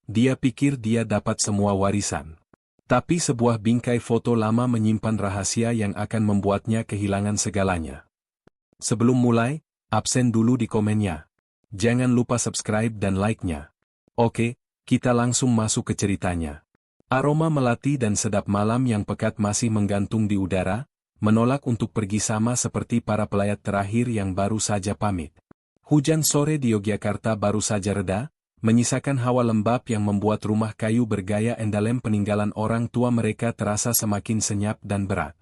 Dia pikir dia dapat semua warisan. Tapi sebuah bingkai foto lama menyimpan rahasia yang akan membuatnya kehilangan segalanya. Sebelum mulai, absen dulu di komennya. Jangan lupa subscribe dan like-nya. Oke, kita langsung masuk ke ceritanya. Aroma melati dan sedap malam yang pekat masih menggantung di udara, menolak untuk pergi sama seperti para pelayat terakhir yang baru saja pamit. Hujan sore di Yogyakarta baru saja reda, menyisakan hawa lembab yang membuat rumah kayu bergaya endalem peninggalan orang tua mereka terasa semakin senyap dan berat.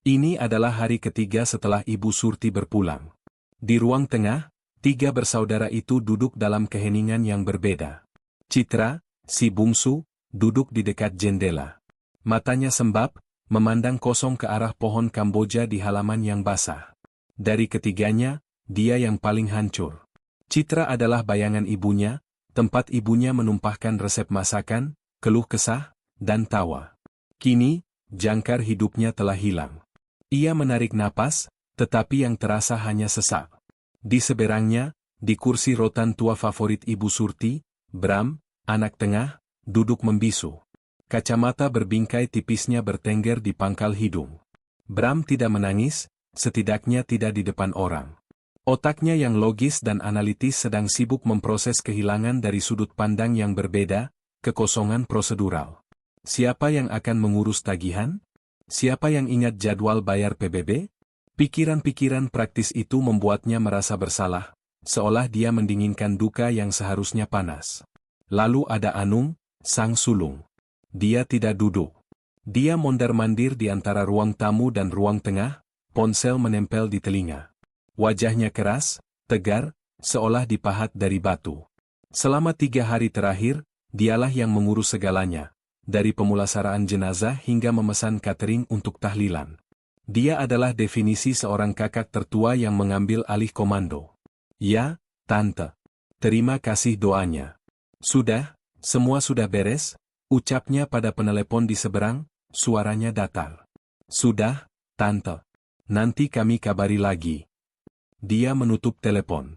Ini adalah hari ketiga setelah Ibu Surti berpulang. Di ruang tengah, tiga bersaudara itu duduk dalam keheningan yang berbeda. Citra, si bungsu, duduk di dekat jendela. Matanya sembab, memandang kosong ke arah pohon Kamboja di halaman yang basah. Dari ketiganya, dia yang paling hancur. Citra adalah bayangan ibunya, tempat ibunya menumpahkan resep masakan, keluh kesah, dan tawa. Kini, jangkar hidupnya telah hilang. Ia menarik napas, tetapi yang terasa hanya sesak. Di seberangnya, di kursi rotan tua favorit Ibu Surti, Bram, anak tengah, duduk membisu. Kacamata berbingkai tipisnya bertengger di pangkal hidung. Bram tidak menangis, setidaknya tidak di depan orang. Otaknya yang logis dan analitis sedang sibuk memproses kehilangan dari sudut pandang yang berbeda, kekosongan prosedural. Siapa yang akan mengurus tagihan? Siapa yang ingat jadwal bayar PBB? Pikiran-pikiran praktis itu membuatnya merasa bersalah, seolah dia mendinginkan duka yang seharusnya panas. Lalu ada Anung, sang sulung. Dia tidak duduk. Dia mondar-mandir di antara ruang tamu dan ruang tengah, ponsel menempel di telinga. Wajahnya keras, tegar, seolah dipahat dari batu. Selama 3 hari terakhir, dialah yang mengurus segalanya, dari pemulasaraan jenazah hingga memesan catering untuk tahlilan. Dia adalah definisi seorang kakak tertua yang mengambil alih komando. Ya, Tante. Terima kasih doanya. Sudah, semua sudah beres, ucapnya pada penelepon di seberang, suaranya datar. Sudah, Tante. Nanti kami kabari lagi. Dia menutup telepon.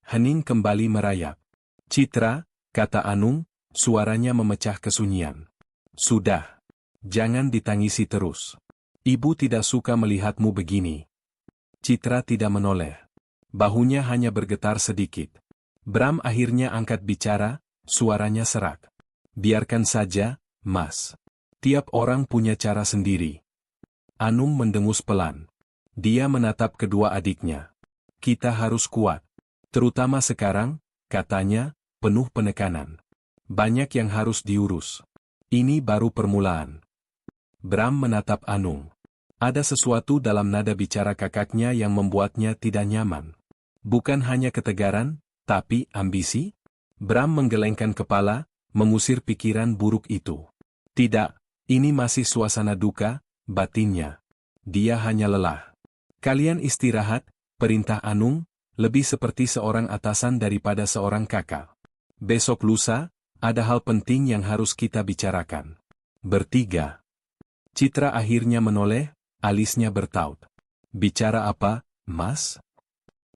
Hening kembali merayap. Citra, kata Anung, suaranya memecah kesunyian. Sudah. Jangan ditangisi terus. Ibu tidak suka melihatmu begini. Citra tidak menoleh. Bahunya hanya bergetar sedikit. Bram akhirnya angkat bicara, suaranya serak. Biarkan saja, Mas. Tiap orang punya cara sendiri. Anung mendengus pelan. Dia menatap kedua adiknya. Kita harus kuat. Terutama sekarang, katanya, penuh penekanan. Banyak yang harus diurus. Ini baru permulaan. Bram menatap Anung. Ada sesuatu dalam nada bicara kakaknya yang membuatnya tidak nyaman. Bukan hanya ketegaran, tapi ambisi? Bram menggelengkan kepala, mengusir pikiran buruk itu. Tidak, ini masih suasana duka, batinnya. Dia hanya lelah. Kalian istirahat, perintah Anung, lebih seperti seorang atasan daripada seorang kakak. Besok lusa, ada hal penting yang harus kita bicarakan. Bertiga. Citra akhirnya menoleh, alisnya bertaut. Bicara apa, Mas?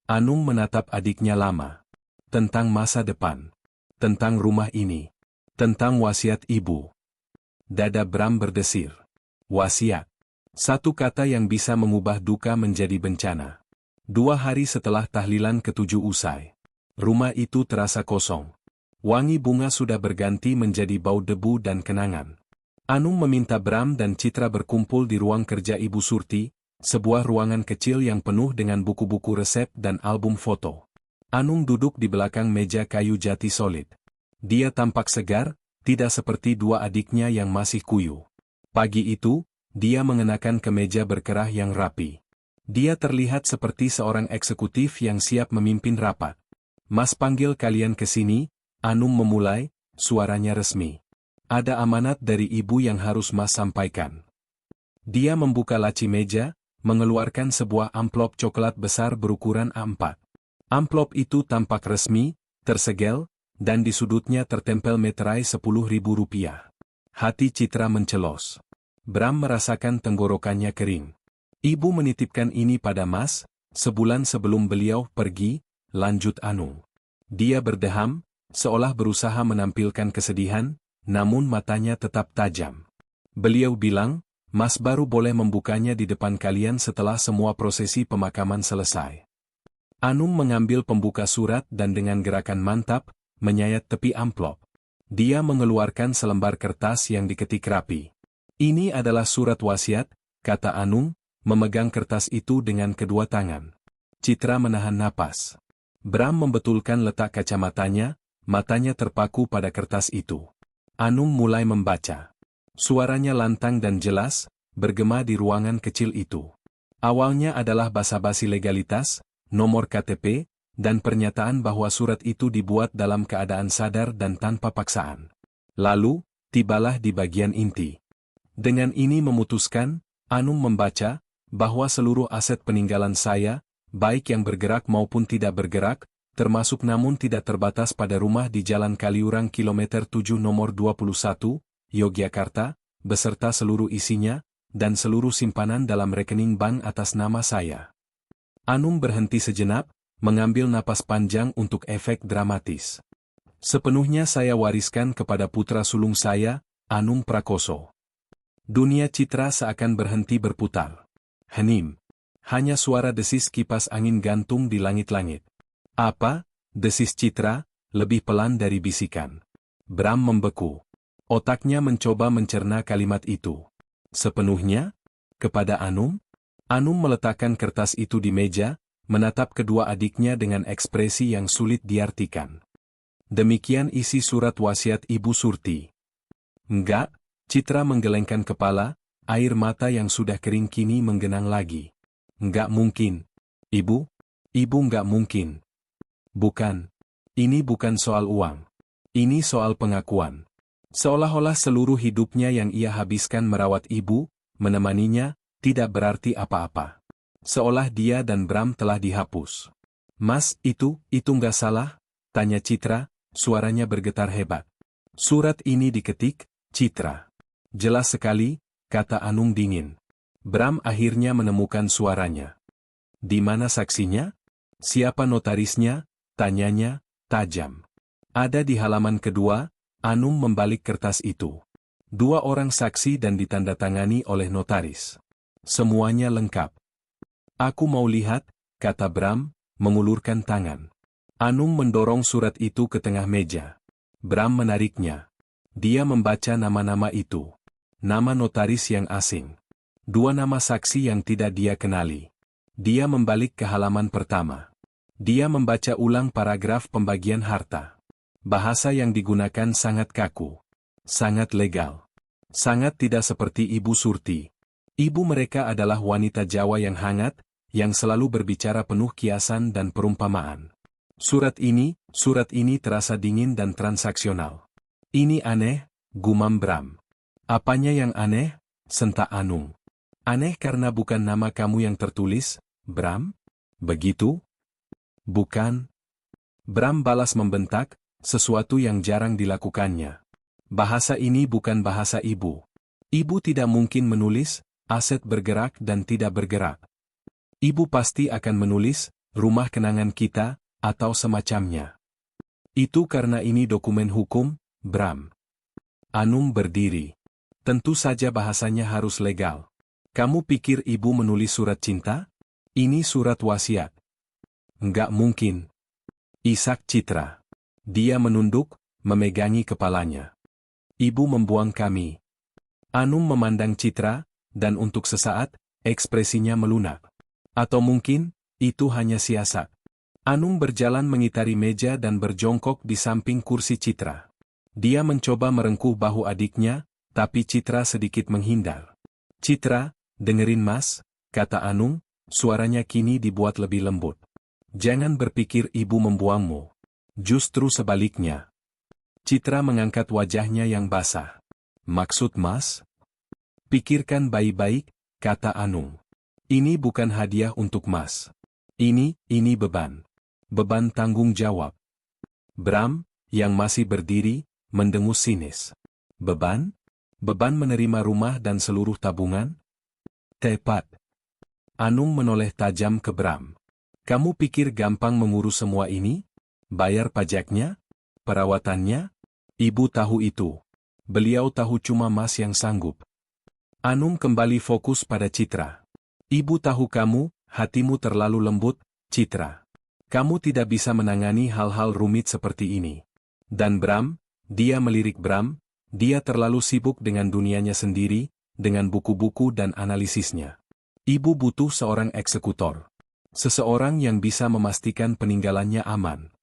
Anung menatap adiknya lama. Tentang masa depan. Tentang rumah ini. Tentang wasiat ibu. Dada Bram berdesir. Wasiat. Satu kata yang bisa mengubah duka menjadi bencana. 2 hari setelah tahlilan ke-7 usai. Rumah itu terasa kosong. Wangi bunga sudah berganti menjadi bau debu dan kenangan. Anung meminta Bram dan Citra berkumpul di ruang kerja Ibu Surti, sebuah ruangan kecil yang penuh dengan buku-buku resep dan album foto. Anung duduk di belakang meja kayu jati solid. Dia tampak segar, tidak seperti 2 adiknya yang masih kuyu. Pagi itu, dia mengenakan kemeja berkerah yang rapi. Dia terlihat seperti seorang eksekutif yang siap memimpin rapat. Mas panggil kalian ke sini, Anung memulai, suaranya resmi. Ada amanat dari ibu yang harus Mas sampaikan. Dia membuka laci meja, mengeluarkan sebuah amplop coklat besar berukuran A4. Amplop itu tampak resmi, tersegel, dan di sudutnya tertempel meterai Rp10.000. Hati Citra mencelos. Bram merasakan tenggorokannya kering. Ibu menitipkan ini pada Mas, sebulan sebelum beliau pergi, lanjut Anung. Dia berdeham, seolah berusaha menampilkan kesedihan, namun matanya tetap tajam. Beliau bilang, Mas baru boleh membukanya di depan kalian setelah semua prosesi pemakaman selesai. Anum mengambil pembuka surat dan dengan gerakan mantap, menyayat tepi amplop. Dia mengeluarkan selembar kertas yang diketik rapi. Ini adalah surat wasiat, kata Anum, memegang kertas itu dengan kedua tangan. Citra menahan napas. Bram membetulkan letak kacamatanya, matanya terpaku pada kertas itu. Anum mulai membaca. Suaranya lantang dan jelas, bergema di ruangan kecil itu. Awalnya adalah basa-basi legalitas, nomor KTP, dan pernyataan bahwa surat itu dibuat dalam keadaan sadar dan tanpa paksaan. Lalu, tibalah di bagian inti. Dengan ini memutuskan, Anum membaca, bahwa seluruh aset peninggalan saya, baik yang bergerak maupun tidak bergerak, termasuk namun tidak terbatas pada rumah di Jalan Kaliurang kilometer 7 nomor 21, Yogyakarta, beserta seluruh isinya, dan seluruh simpanan dalam rekening bank atas nama saya. Anum berhenti sejenak, mengambil napas panjang untuk efek dramatis. Sepenuhnya saya wariskan kepada putra sulung saya, Anum Prakoso. Dunia Citra seakan berhenti berputar. Hening. Hanya suara desis kipas angin gantung di langit-langit. Apa? Desis Citra, lebih pelan dari bisikan. Bram membeku. Otaknya mencoba mencerna kalimat itu. Sepenuhnya? Kepada Anum? Anum meletakkan kertas itu di meja, menatap kedua adiknya dengan ekspresi yang sulit diartikan. Demikian isi surat wasiat Ibu Surti. Enggak, Citra menggelengkan kepala, air mata yang sudah kering kini menggenang lagi. Enggak mungkin. Ibu? Ibu enggak mungkin. Bukan. Ini bukan soal uang. Ini soal pengakuan. Seolah-olah seluruh hidupnya yang ia habiskan merawat ibu, menemaninya, tidak berarti apa-apa. Seolah dia dan Bram telah dihapus. Mas, itu nggak salah? Tanya Citra, suaranya bergetar hebat. Surat ini diketik, Citra. Jelas sekali, kata Anung dingin. Bram akhirnya menemukan suaranya. Di mana saksinya? Siapa notarisnya? Tanyanya, tajam. Ada di halaman kedua. Anum membalik kertas itu. 2 orang saksi dan ditandatangani oleh notaris. Semuanya lengkap. Aku mau lihat, kata Bram, mengulurkan tangan. Anum mendorong surat itu ke tengah meja. Bram menariknya. Dia membaca nama-nama itu. Nama notaris yang asing. 2 nama saksi yang tidak dia kenali. Dia membalik ke halaman pertama. Dia membaca ulang paragraf pembagian harta. Bahasa yang digunakan sangat kaku. Sangat legal. Sangat tidak seperti Ibu Surti. Ibu mereka adalah wanita Jawa yang hangat, yang selalu berbicara penuh kiasan dan perumpamaan. Surat ini terasa dingin dan transaksional. Ini aneh, gumam Bram. Apanya yang aneh? Sentak Anung. Aneh karena bukan nama kamu yang tertulis, Bram? Begitu? Bukan. Bram balas membentak, sesuatu yang jarang dilakukannya. Bahasa ini bukan bahasa ibu. Ibu tidak mungkin menulis, aset bergerak dan tidak bergerak. Ibu pasti akan menulis, rumah kenangan kita, atau semacamnya. Itu karena ini dokumen hukum, Bram. Anum berdiri. Tentu saja bahasanya harus legal. Kamu pikir ibu menulis surat cinta? Ini surat wasiat. Enggak mungkin. Isak Citra. Dia menunduk, memegangi kepalanya. Ibu membuang kami. Anum memandang Citra, dan untuk sesaat, ekspresinya melunak. Atau mungkin, itu hanya siasat. Anum berjalan mengitari meja dan berjongkok di samping kursi Citra. Dia mencoba merengkuh bahu adiknya, tapi Citra sedikit menghindar. Citra, dengerin Mas, kata Anum, suaranya kini dibuat lebih lembut. Jangan berpikir ibu membuangmu. Justru sebaliknya. Citra mengangkat wajahnya yang basah. Maksud Mas? Pikirkan baik-baik, kata Anung. Ini bukan hadiah untuk Mas. Ini beban. Beban tanggung jawab. Bram, yang masih berdiri, mendengus sinis. Beban? Beban menerima rumah dan seluruh tabungan? Tepat. Anung menoleh tajam ke Bram. Kamu pikir gampang mengurus semua ini? Bayar pajaknya? Perawatannya? Ibu tahu itu. Beliau tahu cuma Mas yang sanggup. Anung kembali fokus pada Citra. Ibu tahu kamu, hatimu terlalu lembut, Citra. Kamu tidak bisa menangani hal-hal rumit seperti ini. Dan Bram, dia melirik Bram, dia terlalu sibuk dengan dunianya sendiri, dengan buku-buku dan analisisnya. Ibu butuh seorang eksekutor. Seseorang yang bisa memastikan peninggalannya aman.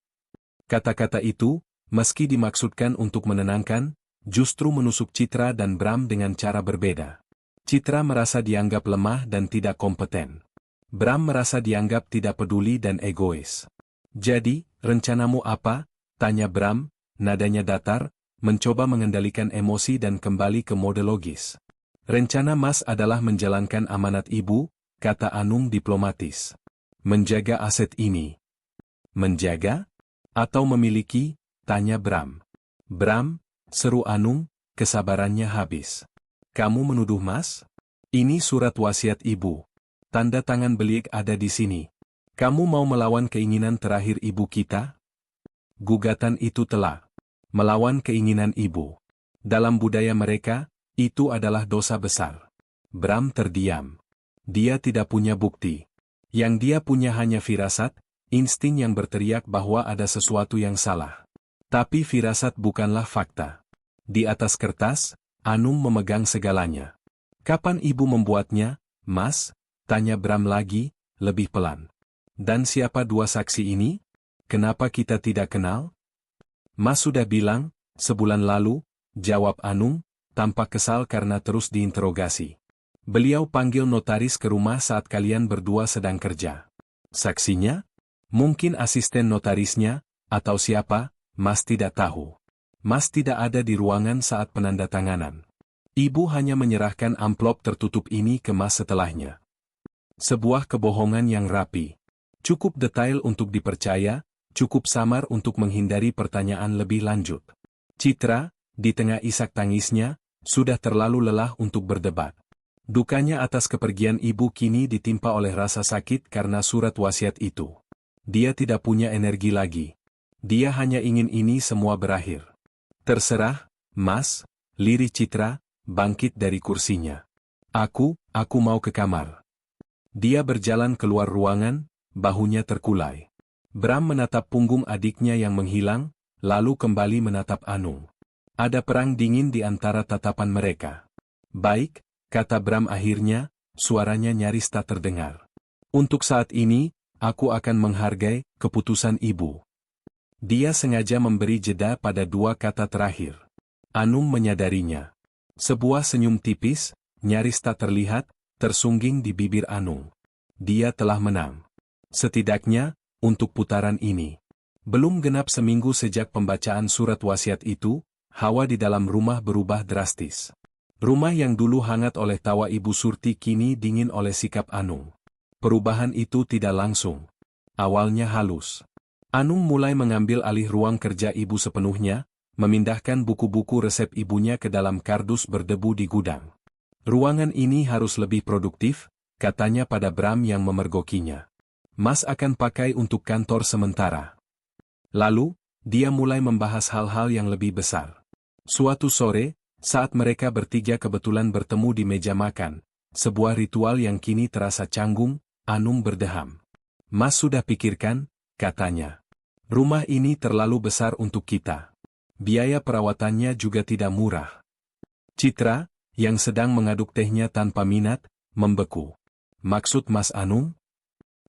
Kata-kata itu, meski dimaksudkan untuk menenangkan, justru menusuk Citra dan Bram dengan cara berbeda. Citra merasa dianggap lemah dan tidak kompeten. Bram merasa dianggap tidak peduli dan egois. Jadi, rencanamu apa? Tanya Bram, nadanya datar, mencoba mengendalikan emosi dan kembali ke mode logis. Rencana Mas adalah menjalankan amanat ibu, kata Anung diplomatis. Menjaga aset ini. Menjaga? Atau memiliki? Tanya Bram. Bram, seru Anung, kesabarannya habis. Kamu menuduh Mas? Ini surat wasiat ibu. Tanda tangan Belik ada di sini. Kamu mau melawan keinginan terakhir ibu kita? Gugatan itu telah melawan keinginan ibu. Dalam budaya mereka, itu adalah dosa besar. Bram terdiam. Dia tidak punya bukti. Yang dia punya hanya firasat, insting yang berteriak bahwa ada sesuatu yang salah. Tapi firasat bukanlah fakta. Di atas kertas, Anung memegang segalanya. Kapan ibu membuatnya, Mas? Tanya Bram lagi, lebih pelan. Dan siapa dua saksi ini? Kenapa kita tidak kenal? Mas sudah bilang, sebulan lalu, jawab Anung, tampak kesal karena terus diinterogasi. Beliau panggil notaris ke rumah saat kalian berdua sedang kerja. Saksinya? Mungkin asisten notarisnya, atau siapa, Mas tidak tahu. Mas tidak ada di ruangan saat penandatanganan. Ibu hanya menyerahkan amplop tertutup ini ke Mas setelahnya. Sebuah kebohongan yang rapi. Cukup detail untuk dipercaya, cukup samar untuk menghindari pertanyaan lebih lanjut. Citra, di tengah isak tangisnya, sudah terlalu lelah untuk berdebat. Dukanya atas kepergian ibu kini ditimpa oleh rasa sakit karena surat wasiat itu. Dia tidak punya energi lagi. Dia hanya ingin ini semua berakhir. Terserah, Mas, lirih Citra, bangkit dari kursinya. Aku mau ke kamar. Dia berjalan keluar ruangan, bahunya terkulai. Bram menatap punggung adiknya yang menghilang, lalu kembali menatap Anung. Ada perang dingin di antara tatapan mereka. Baik, kata Bram akhirnya, suaranya nyaris tak terdengar. Untuk saat ini, aku akan menghargai keputusan ibu. Dia sengaja memberi jeda pada dua kata terakhir. Anung menyadarinya. Sebuah senyum tipis, nyaris tak terlihat, tersungging di bibir Anung. Dia telah menang. Setidaknya, untuk putaran ini. Belum genap seminggu sejak pembacaan surat wasiat itu, hawa di dalam rumah berubah drastis. Rumah yang dulu hangat oleh tawa Ibu Surti kini dingin oleh sikap Anung. Perubahan itu tidak langsung. Awalnya halus. Anung mulai mengambil alih ruang kerja ibu sepenuhnya, memindahkan buku-buku resep ibunya ke dalam kardus berdebu di gudang. Ruangan ini harus lebih produktif, katanya pada Bram yang memergokinya. Mas akan pakai untuk kantor sementara. Lalu, dia mulai membahas hal-hal yang lebih besar. Suatu sore, saat mereka bertiga kebetulan bertemu di meja makan, sebuah ritual yang kini terasa canggung, Anung berdeham. Mas sudah pikirkan, katanya. Rumah ini terlalu besar untuk kita. Biaya perawatannya juga tidak murah. Citra, yang sedang mengaduk tehnya tanpa minat, membeku. Maksud Mas Anung?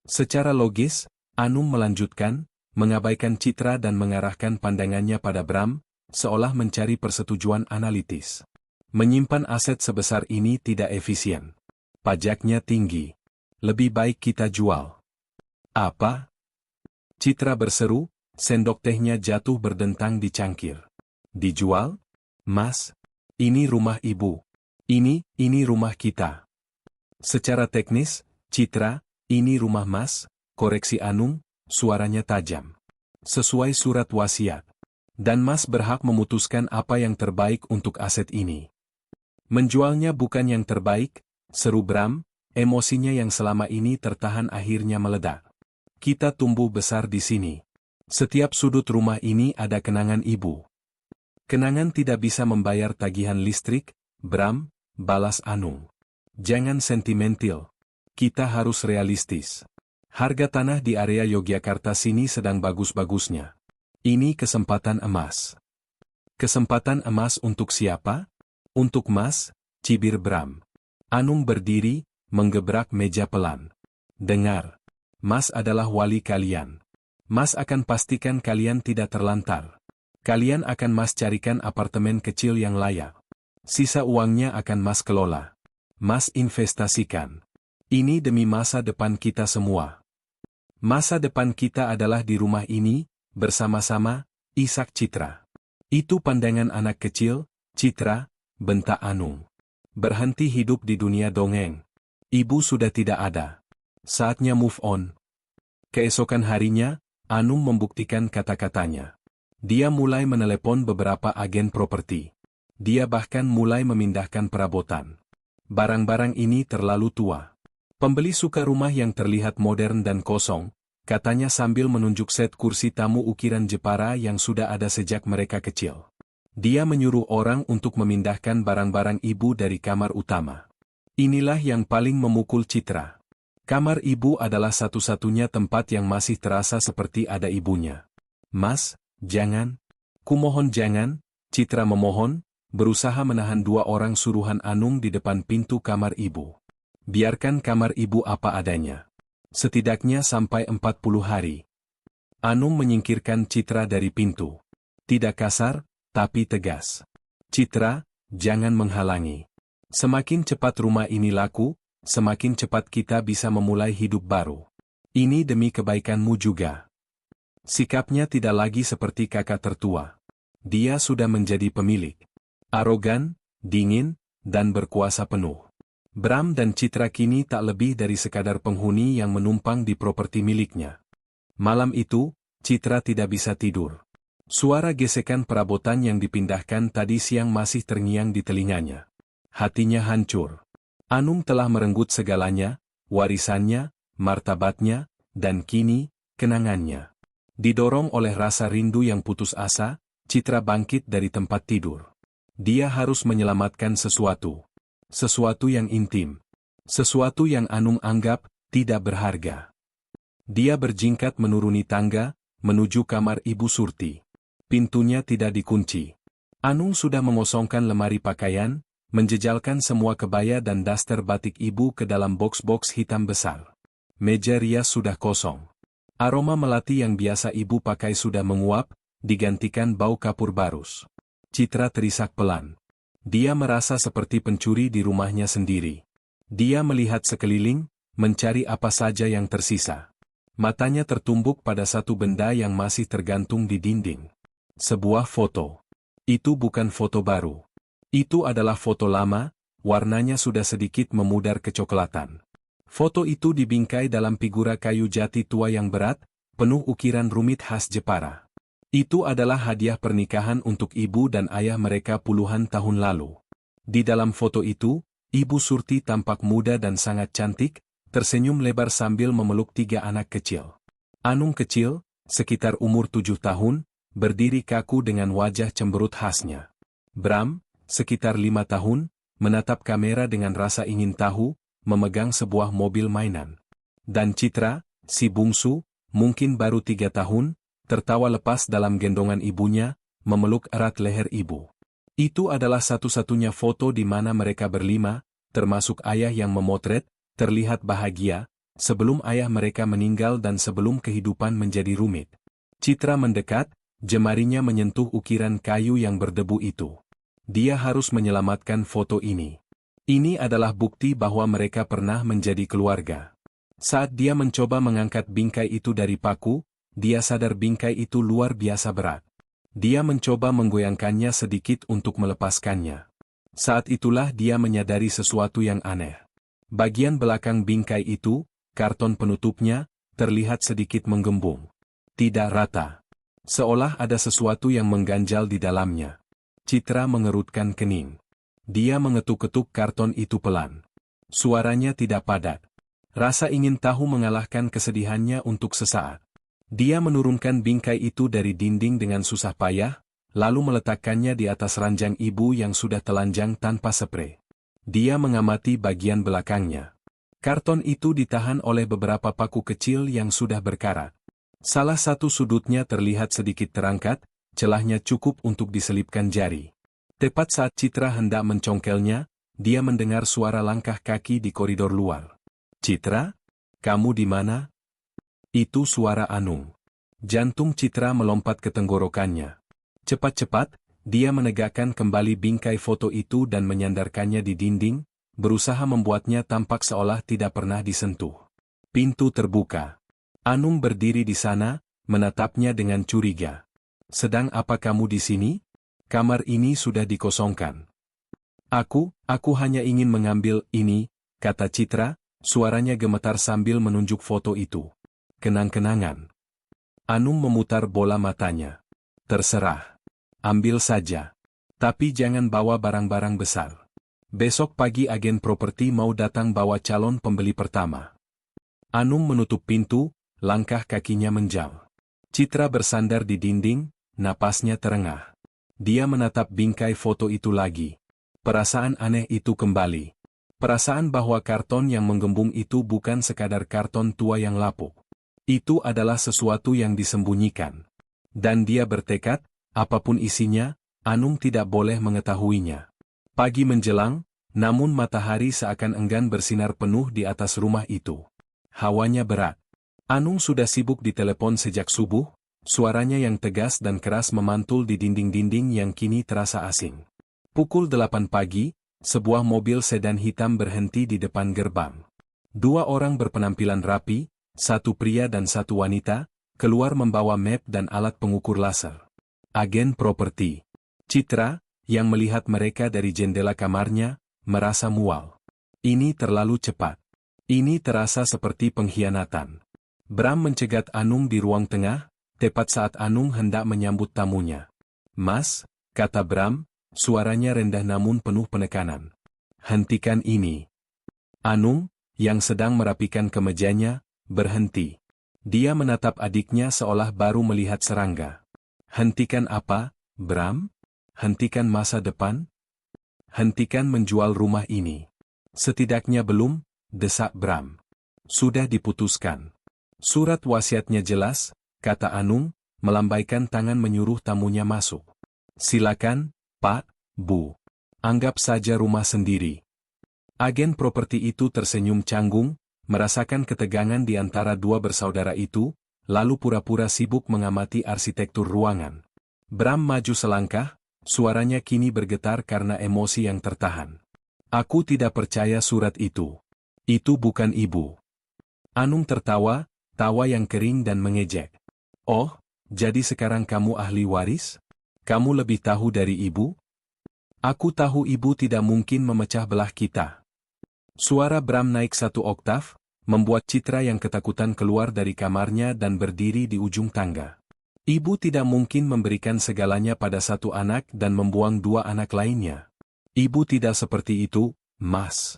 Secara logis, Anung melanjutkan, mengabaikan Citra dan mengarahkan pandangannya pada Bram, seolah mencari persetujuan analitis. Menyimpan aset sebesar ini tidak efisien. Pajaknya tinggi. Lebih baik kita jual. Apa? Citra berseru, sendok tehnya jatuh berdentang di cangkir. Dijual? Mas, ini rumah ibu. Ini rumah kita. Secara teknis, Citra, ini rumah Mas, koreksi Anung, suaranya tajam. Sesuai surat wasiat. Dan Mas berhak memutuskan apa yang terbaik untuk aset ini. Menjualnya bukan yang terbaik, seru Bram, emosinya yang selama ini tertahan akhirnya meledak. Kita tumbuh besar di sini. Setiap sudut rumah ini ada kenangan ibu. Kenangan tidak bisa membayar tagihan listrik, Bram, balas Anung. Jangan sentimental. Kita harus realistis. Harga tanah di area Yogyakarta sini sedang bagus-bagusnya. Ini kesempatan emas. Kesempatan emas untuk siapa? Untuk Mas, cibir Bram. Anung berdiri, menggebrak meja pelan. Dengar. Mas adalah wali kalian. Mas akan pastikan kalian tidak terlantar. Kalian akan Mas carikan apartemen kecil yang layak. Sisa uangnya akan Mas kelola. Mas investasikan. Ini demi masa depan kita semua. Masa depan kita adalah di rumah ini, bersama-sama, Ishak Citra. Itu pandangan anak kecil, Citra, bentak Anung. Berhenti hidup di dunia dongeng. Ibu sudah tidak ada. Saatnya move on. Keesokan harinya, Anung membuktikan kata-katanya. Dia mulai menelepon beberapa agen properti. Dia bahkan mulai memindahkan perabotan. Barang-barang ini terlalu tua. Pembeli suka rumah yang terlihat modern dan kosong, katanya sambil menunjuk set kursi tamu ukiran Jepara yang sudah ada sejak mereka kecil. Dia menyuruh orang untuk memindahkan barang-barang ibu dari kamar utama. Inilah yang paling memukul Citra. Kamar ibu adalah satu-satunya tempat yang masih terasa seperti ada ibunya. Mas, jangan. Kumohon jangan, Citra memohon, berusaha menahan dua orang suruhan Anung di depan pintu kamar ibu. Biarkan kamar ibu apa adanya. Setidaknya sampai 40 hari. Anung menyingkirkan Citra dari pintu. Tidak kasar, tapi tegas. Citra, jangan menghalangi. Semakin cepat rumah ini laku, semakin cepat kita bisa memulai hidup baru. Ini demi kebaikanmu juga. Sikapnya tidak lagi seperti kakak tertua. Dia sudah menjadi pemilik. Arogan, dingin, dan berkuasa penuh. Bram dan Citra kini tak lebih dari sekadar penghuni yang menumpang di properti miliknya. Malam itu, Citra tidak bisa tidur. Suara gesekan perabotan yang dipindahkan tadi siang masih terngiang di telinganya. Hatinya hancur. Anung telah merenggut segalanya, warisannya, martabatnya, dan kini, kenangannya. Didorong oleh rasa rindu yang putus asa, Citra bangkit dari tempat tidur. Dia harus menyelamatkan sesuatu. Sesuatu yang intim. Sesuatu yang Anung anggap tidak berharga. Dia berjingkat menuruni tangga, menuju kamar Ibu Surti. Pintunya tidak dikunci. Anung sudah mengosongkan lemari pakaian, menjejalkan semua kebaya dan daster batik ibu ke dalam box-box hitam besar. Meja rias sudah kosong. Aroma melati yang biasa ibu pakai sudah menguap, digantikan bau kapur barus. Citra terisak pelan. Dia merasa seperti pencuri di rumahnya sendiri. Dia melihat sekeliling, mencari apa saja yang tersisa. Matanya tertumbuk pada satu benda yang masih tergantung di dinding. Sebuah foto. Itu bukan foto baru. Itu adalah foto lama, warnanya sudah sedikit memudar kecoklatan. Foto itu dibingkai dalam figura kayu jati tua yang berat, penuh ukiran rumit khas Jepara. Itu adalah hadiah pernikahan untuk ibu dan ayah mereka puluhan tahun lalu. Di dalam foto itu, Ibu Surti tampak muda dan sangat cantik, tersenyum lebar sambil memeluk 3 anak kecil. Anung kecil, sekitar umur 7 tahun, berdiri kaku dengan wajah cemberut khasnya. Bram, sekitar 5 tahun, menatap kamera dengan rasa ingin tahu, memegang sebuah mobil mainan. Dan Citra, si bungsu, mungkin baru 3 tahun, tertawa lepas dalam gendongan ibunya, memeluk erat leher ibu. Itu adalah satu-satunya foto di mana mereka berlima, termasuk ayah yang memotret, terlihat bahagia, sebelum ayah mereka meninggal dan sebelum kehidupan menjadi rumit. Citra mendekat, jemarinya menyentuh ukiran kayu yang berdebu itu. Dia harus menyelamatkan foto ini. Ini adalah bukti bahwa mereka pernah menjadi keluarga. Saat dia mencoba mengangkat bingkai itu dari paku, dia sadar bingkai itu luar biasa berat. Dia mencoba menggoyangkannya sedikit untuk melepaskannya. Saat itulah dia menyadari sesuatu yang aneh. Bagian belakang bingkai itu, karton penutupnya, terlihat sedikit menggembung. Tidak rata. Seolah ada sesuatu yang mengganjal di dalamnya. Citra mengerutkan kening. Dia mengetuk-ketuk karton itu pelan. Suaranya tidak padat. Rasa ingin tahu mengalahkan kesedihannya untuk sesaat. Dia menurunkan bingkai itu dari dinding dengan susah payah, lalu meletakkannya di atas ranjang ibu yang sudah telanjang tanpa spray. Dia mengamati bagian belakangnya. Karton itu ditahan oleh beberapa paku kecil yang sudah berkarat. Salah satu sudutnya terlihat sedikit terangkat, celahnya cukup untuk diselipkan jari. Tepat saat Citra hendak mencongkelnya, dia mendengar suara langkah kaki di koridor luar. "Citra? Kamu di mana?" Itu suara Anung. Jantung Citra melompat ke tenggorokannya. Cepat-cepat, dia menegakkan kembali bingkai foto itu dan menyandarkannya di dinding, berusaha membuatnya tampak seolah tidak pernah disentuh. Pintu terbuka. Anung berdiri di sana, menatapnya dengan curiga. "Sedang apa kamu di sini? Kamar ini sudah dikosongkan." Aku hanya ingin mengambil ini," kata Citra, suaranya gemetar sambil menunjuk foto itu. "Kenang-kenangan." Anung memutar bola matanya. "Terserah. Ambil saja. Tapi jangan bawa barang-barang besar. Besok pagi agen properti mau datang bawa calon pembeli pertama." Anung menutup pintu, langkah kakinya menjal. Citra bersandar di dinding, napasnya terengah. Dia menatap bingkai foto itu lagi. Perasaan aneh itu kembali. Perasaan bahwa karton yang menggembung itu bukan sekadar karton tua yang lapuk. Itu adalah sesuatu yang disembunyikan. Dan dia bertekad, apapun isinya, Anung tidak boleh mengetahuinya. Pagi menjelang, namun matahari seakan enggan bersinar penuh di atas rumah itu. Hawanya berat. Anung sudah sibuk di telepon sejak subuh, suaranya yang tegas dan keras memantul di dinding-dinding yang kini terasa asing. Pukul 8 pagi, sebuah mobil sedan hitam berhenti di depan gerbang. 2 orang berpenampilan rapi, satu pria dan satu wanita, keluar membawa map dan alat pengukur laser. Agen properti. Citra, yang melihat mereka dari jendela kamarnya, merasa mual. Ini terlalu cepat. Ini terasa seperti pengkhianatan. Bram mencegat Anung di ruang tengah, tepat saat Anung hendak menyambut tamunya. "Mas," kata Bram, suaranya rendah namun penuh penekanan. "Hentikan ini." Anung, yang sedang merapikan kemejanya, berhenti. Dia menatap adiknya seolah baru melihat serangga. "Hentikan apa, Bram? Hentikan masa depan? Hentikan menjual rumah ini." "Setidaknya belum," desak Bram. "Sudah diputuskan. Surat wasiatnya jelas," kata Anung, melambaikan tangan menyuruh tamunya masuk. "Silakan, Pak, Bu. Anggap saja rumah sendiri." Agen properti itu tersenyum canggung, merasakan ketegangan di antara dua bersaudara itu, lalu pura-pura sibuk mengamati arsitektur ruangan. Bram maju selangkah, suaranya kini bergetar karena emosi yang tertahan. "Aku tidak percaya surat itu. Itu bukan ibu." Anung tertawa, tawa yang kering dan mengejek. "Oh, jadi sekarang kamu ahli waris? Kamu lebih tahu dari ibu?" "Aku tahu ibu tidak mungkin memecah belah kita." Suara Bram naik 1 oktav, membuat Citra yang ketakutan keluar dari kamarnya dan berdiri di ujung tangga. "Ibu tidak mungkin memberikan segalanya pada satu anak dan membuang 2 anak lainnya. Ibu tidak seperti itu, Mas."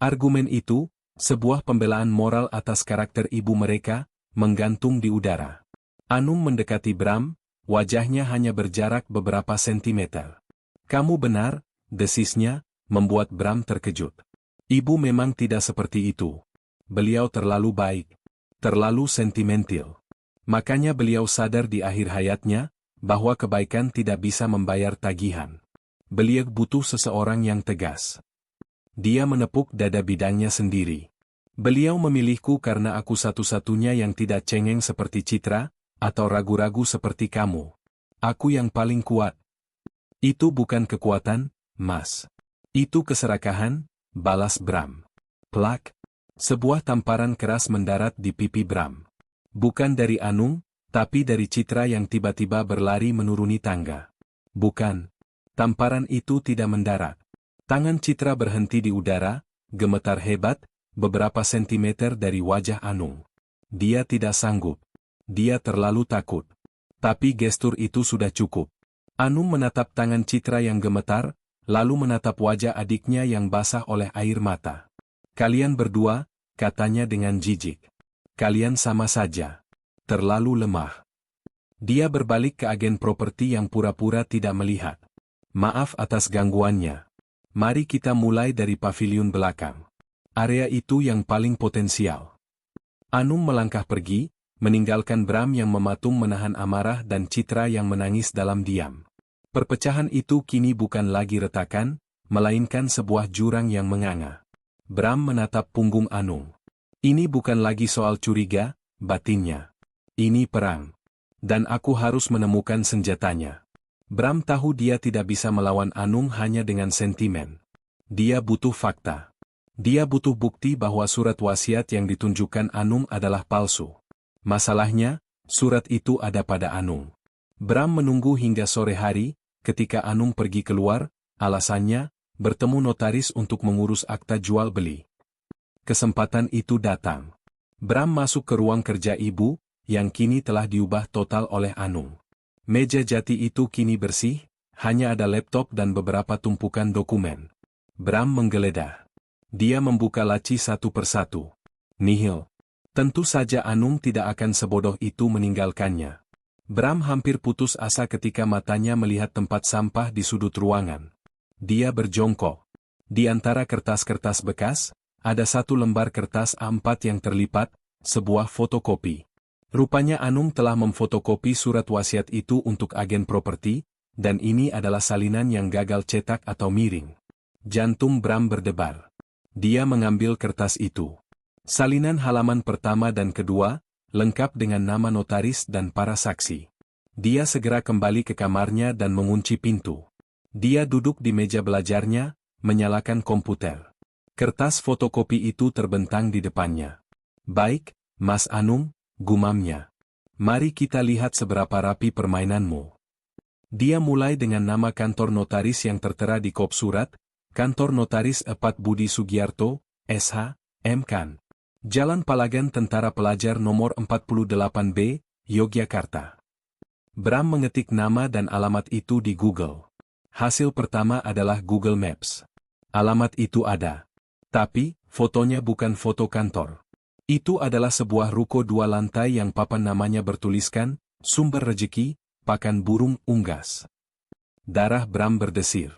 Argumen itu, sebuah pembelaan moral atas karakter ibu mereka, menggantung di udara. Anung mendekati Bram, wajahnya hanya berjarak beberapa sentimeter. "Kamu benar," desisnya, membuat Bram terkejut. "Ibu memang tidak seperti itu. Beliau terlalu baik, terlalu sentimental. Makanya beliau sadar di akhir hayatnya, bahwa kebaikan tidak bisa membayar tagihan. Beliau butuh seseorang yang tegas." Dia menepuk dada bidangnya sendiri. "Beliau memilihku karena aku satu-satunya yang tidak cengeng seperti Citra, atau ragu-ragu seperti kamu. Aku yang paling kuat." "Itu bukan kekuatan, Mas. Itu keserakahan," balas Bram. Plak. Sebuah tamparan keras mendarat di pipi Bram. Bukan dari Anung, tapi dari Citra yang tiba-tiba berlari menuruni tangga. "Bukan." Tamparan itu tidak mendarat. Tangan Citra berhenti di udara, gemetar hebat, beberapa sentimeter dari wajah Anung. Dia tidak sanggup. Dia terlalu takut. Tapi gestur itu sudah cukup. Anung menatap tangan Citra yang gemetar, lalu menatap wajah adiknya yang basah oleh air mata. "Kalian berdua," katanya dengan jijik. "Kalian sama saja. Terlalu lemah. Dia berbalik ke agen properti yang pura-pura tidak melihat. Maaf atas gangguannya. Mari kita mulai dari pavilion belakang. Area itu yang paling potensial. Anung melangkah pergi, meninggalkan Bram yang mematung menahan amarah dan Citra yang menangis dalam diam. Perpecahan itu kini bukan lagi retakan, melainkan sebuah jurang yang menganga. Bram menatap punggung Anung. Ini bukan lagi soal curiga, batinnya. Ini perang. Dan aku harus menemukan senjatanya. Bram tahu dia tidak bisa melawan Anung hanya dengan sentimen. Dia butuh fakta. Dia butuh bukti bahwa surat wasiat yang ditunjukkan Anung adalah palsu. Masalahnya, surat itu ada pada Anung. Bram menunggu hingga sore hari, ketika Anung pergi keluar, alasannya, bertemu notaris untuk mengurus akta jual beli. Kesempatan itu datang. Bram masuk ke ruang kerja ibu, yang kini telah diubah total oleh Anung. Meja jati itu kini bersih, hanya ada laptop dan beberapa tumpukan dokumen. Bram menggeledah. Dia membuka laci satu persatu. Nihil. Tentu saja Anung tidak akan sebodoh itu meninggalkannya. Bram hampir putus asa ketika matanya melihat tempat sampah di sudut ruangan. Dia berjongkok. Di antara kertas-kertas bekas, ada satu lembar kertas A4 yang terlipat, sebuah fotokopi. Rupanya Anung telah memfotokopi surat wasiat itu untuk agen properti, dan ini adalah salinan yang gagal cetak atau miring. Jantung Bram berdebar. Dia mengambil kertas itu. Salinan halaman pertama dan kedua, lengkap dengan nama notaris dan para saksi. Dia segera kembali ke kamarnya dan mengunci pintu. Dia duduk di meja belajarnya, menyalakan komputer. Kertas fotokopi itu terbentang di depannya. Baik, Mas Anung, gumamnya. Mari kita lihat seberapa rapi permainanmu. Dia mulai dengan nama kantor notaris yang tertera di kop surat, Kantor Notaris Epat Budi Sugiarto, SH, M.Kan. Jalan Palagan Tentara Pelajar nomor 48B, Yogyakarta. Bram mengetik nama dan alamat itu di Google. Hasil pertama adalah Google Maps. Alamat itu ada. Tapi, fotonya bukan foto kantor. Itu adalah sebuah ruko 2 lantai yang papan namanya bertuliskan, Sumber Rejeki, Pakan Burung Unggas. Darah Bram berdesir.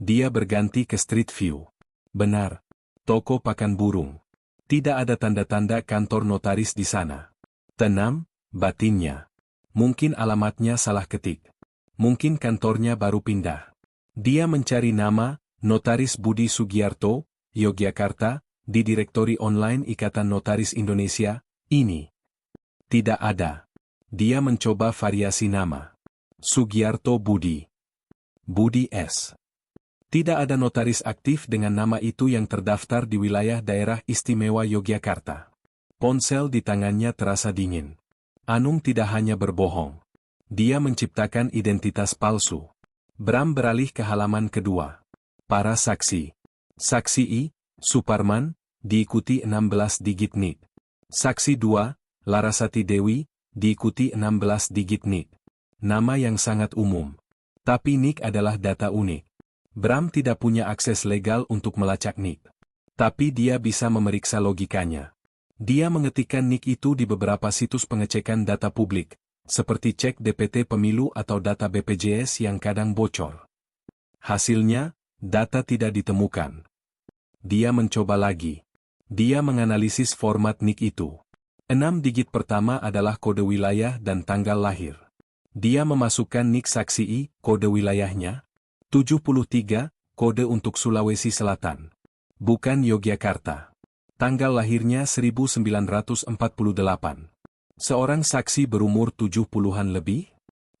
Dia berganti ke Street View. Benar. Toko pakan burung. Tidak ada tanda-tanda kantor notaris di sana. Tenang, batinnya. Mungkin alamatnya salah ketik. Mungkin kantornya baru pindah. Dia mencari nama, Notaris Budi Sugiarto, Yogyakarta, di direktori online Ikatan Notaris Indonesia, ini. Tidak ada. Dia mencoba variasi nama. Sugiarto Budi. Budi S. Tidak ada notaris aktif dengan nama itu yang terdaftar di wilayah daerah istimewa Yogyakarta. Ponsel di tangannya terasa dingin. Anung tidak hanya berbohong. Dia menciptakan identitas palsu. Bram beralih ke halaman kedua. Para saksi. Saksi I, Suparman, diikuti 16 digit NIK. Saksi 2, Larasati Dewi, diikuti 16 digit NIK. Nama yang sangat umum. Tapi NIK adalah data unik. Bram tidak punya akses legal untuk melacak NIK. Tapi dia bisa memeriksa logikanya. Dia mengetikkan NIK itu di beberapa situs pengecekan data publik, seperti cek DPT pemilu atau data BPJS yang kadang bocor. Hasilnya, data tidak ditemukan. Dia mencoba lagi. Dia menganalisis format NIK itu. 6 digit pertama adalah kode wilayah dan tanggal lahir. Dia memasukkan NIK saksi I, kode wilayahnya. 73, kode untuk Sulawesi Selatan. Bukan Yogyakarta. Tanggal lahirnya 1948. Seorang saksi berumur 70-an lebih?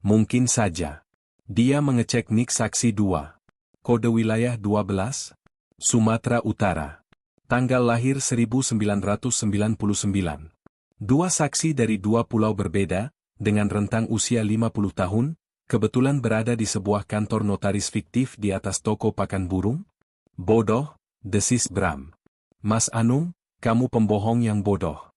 Mungkin saja. Dia mengecek NIK saksi 2. Kode wilayah 12. Sumatera Utara. Tanggal lahir 1999. Dua saksi dari dua pulau berbeda, dengan rentang usia 50 tahun, kebetulan berada di sebuah kantor notaris fiktif di atas toko pakan burung? Bodoh, desis Bram. Mas Anung, kamu pembohong yang bodoh.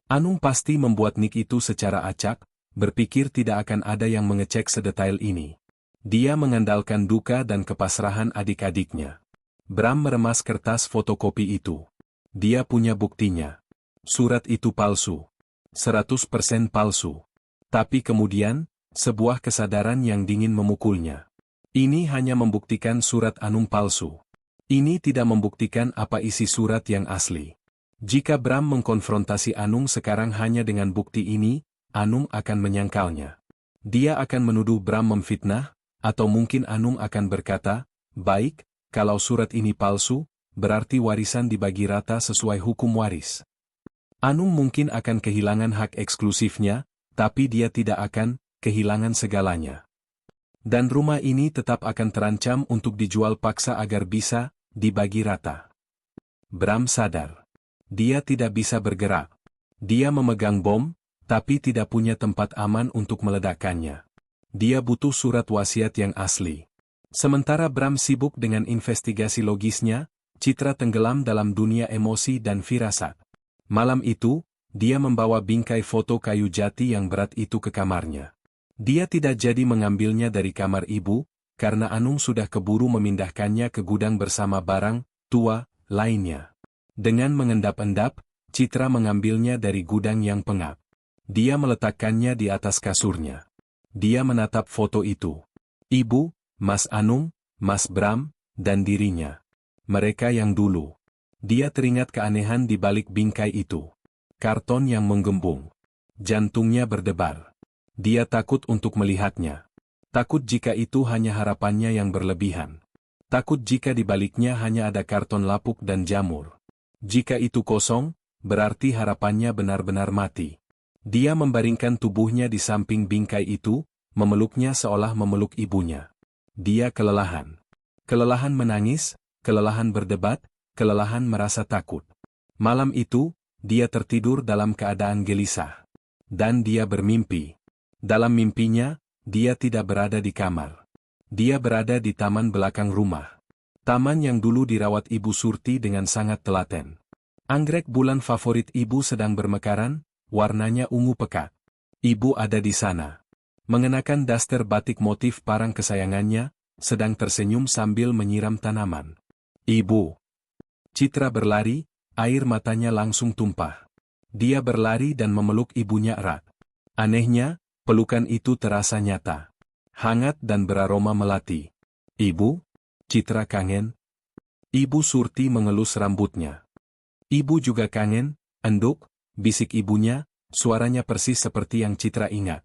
Anung pasti membuat NIK itu secara acak, berpikir tidak akan ada yang mengecek sedetail ini. Dia mengandalkan duka dan kepasrahan adik-adiknya. Bram meremas kertas fotokopi itu. Dia punya buktinya. Surat itu palsu. 100% palsu. Tapi kemudian, sebuah kesadaran yang dingin memukulnya. Ini hanya membuktikan surat Anung palsu. Ini tidak membuktikan apa isi surat yang asli. Jika Bram mengkonfrontasi Anung sekarang hanya dengan bukti ini, Anung akan menyangkalnya. Dia akan menuduh Bram memfitnah, atau mungkin Anung akan berkata, baik, kalau surat ini palsu, berarti warisan dibagi rata sesuai hukum waris. Anung mungkin akan kehilangan hak eksklusifnya, tapi dia tidak akan kehilangan segalanya. Dan rumah ini tetap akan terancam untuk dijual paksa agar bisa dibagi rata. Bram sadar. Dia tidak bisa bergerak. Dia memegang bom, tapi tidak punya tempat aman untuk meledakkannya. Dia butuh surat wasiat yang asli. Sementara Bram sibuk dengan investigasi logisnya, Citra tenggelam dalam dunia emosi dan firasat. Malam itu, dia membawa bingkai foto kayu jati yang berat itu ke kamarnya. Dia tidak jadi mengambilnya dari kamar ibu, karena Anung sudah keburu memindahkannya ke gudang bersama barang tua lainnya. Dengan mengendap-endap, Citra mengambilnya dari gudang yang pengap. Dia meletakkannya di atas kasurnya. Dia menatap foto itu. Ibu, Mas Anung, Mas Bram, dan dirinya. Mereka yang dulu. Dia teringat keanehan di balik bingkai itu. Karton yang menggembung. Jantungnya berdebar. Dia takut untuk melihatnya. Takut jika itu hanya harapannya yang berlebihan. Takut jika di baliknya hanya ada karton lapuk dan jamur. Jika itu kosong, berarti harapannya benar-benar mati. Dia membaringkan tubuhnya di samping bingkai itu, memeluknya seolah memeluk ibunya. Dia kelelahan. Kelelahan menangis, kelelahan berdebat, kelelahan merasa takut. Malam itu, dia tertidur dalam keadaan gelisah. Dan dia bermimpi. Dalam mimpinya, dia tidak berada di kamar. Dia berada di taman belakang rumah. Taman yang dulu dirawat Ibu Surti dengan sangat telaten. Anggrek bulan favorit ibu sedang bermekaran, warnanya ungu pekat. Ibu ada di sana. Mengenakan daster batik motif parang kesayangannya, sedang tersenyum sambil menyiram tanaman. Ibu. Citra berlari, air matanya langsung tumpah. Dia berlari dan memeluk ibunya erat. Anehnya, pelukan itu terasa nyata. Hangat dan beraroma melati. Ibu? Citra kangen. Ibu Surti mengelus rambutnya. Ibu juga kangen, enduk, bisik ibunya, suaranya persis seperti yang Citra ingat.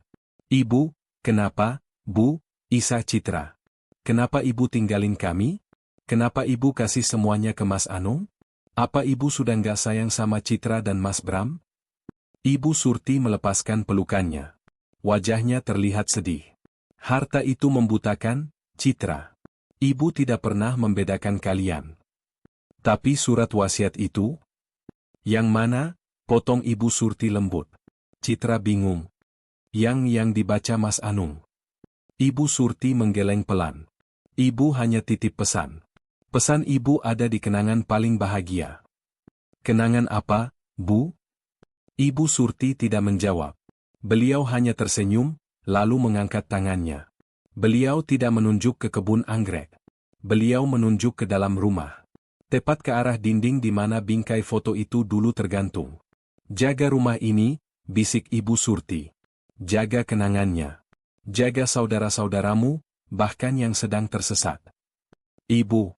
Ibu, kenapa, Bu, Isa Citra? Kenapa ibu tinggalin kami? Kenapa ibu kasih semuanya ke Mas Anung? Apa ibu sudah nggak sayang sama Citra dan Mas Bram? Ibu Surti melepaskan pelukannya. Wajahnya terlihat sedih. Harta itu membutakan, Citra. Ibu tidak pernah membedakan kalian. Tapi surat wasiat itu? Yang mana? Potong Ibu Surti lembut. Citra bingung. Yang dibaca Mas Anung. Ibu Surti menggeleng pelan. Ibu hanya titip pesan. Pesan ibu ada di kenangan paling bahagia. Kenangan apa, Bu? Ibu Surti tidak menjawab. Beliau hanya tersenyum, lalu mengangkat tangannya. Beliau tidak menunjuk ke kebun anggrek. Beliau menunjuk ke dalam rumah. Tepat ke arah dinding di mana bingkai foto itu dulu tergantung. Jaga rumah ini, bisik Ibu Surti. Jaga kenangannya. Jaga saudara-saudaramu, bahkan yang sedang tersesat. Ibu.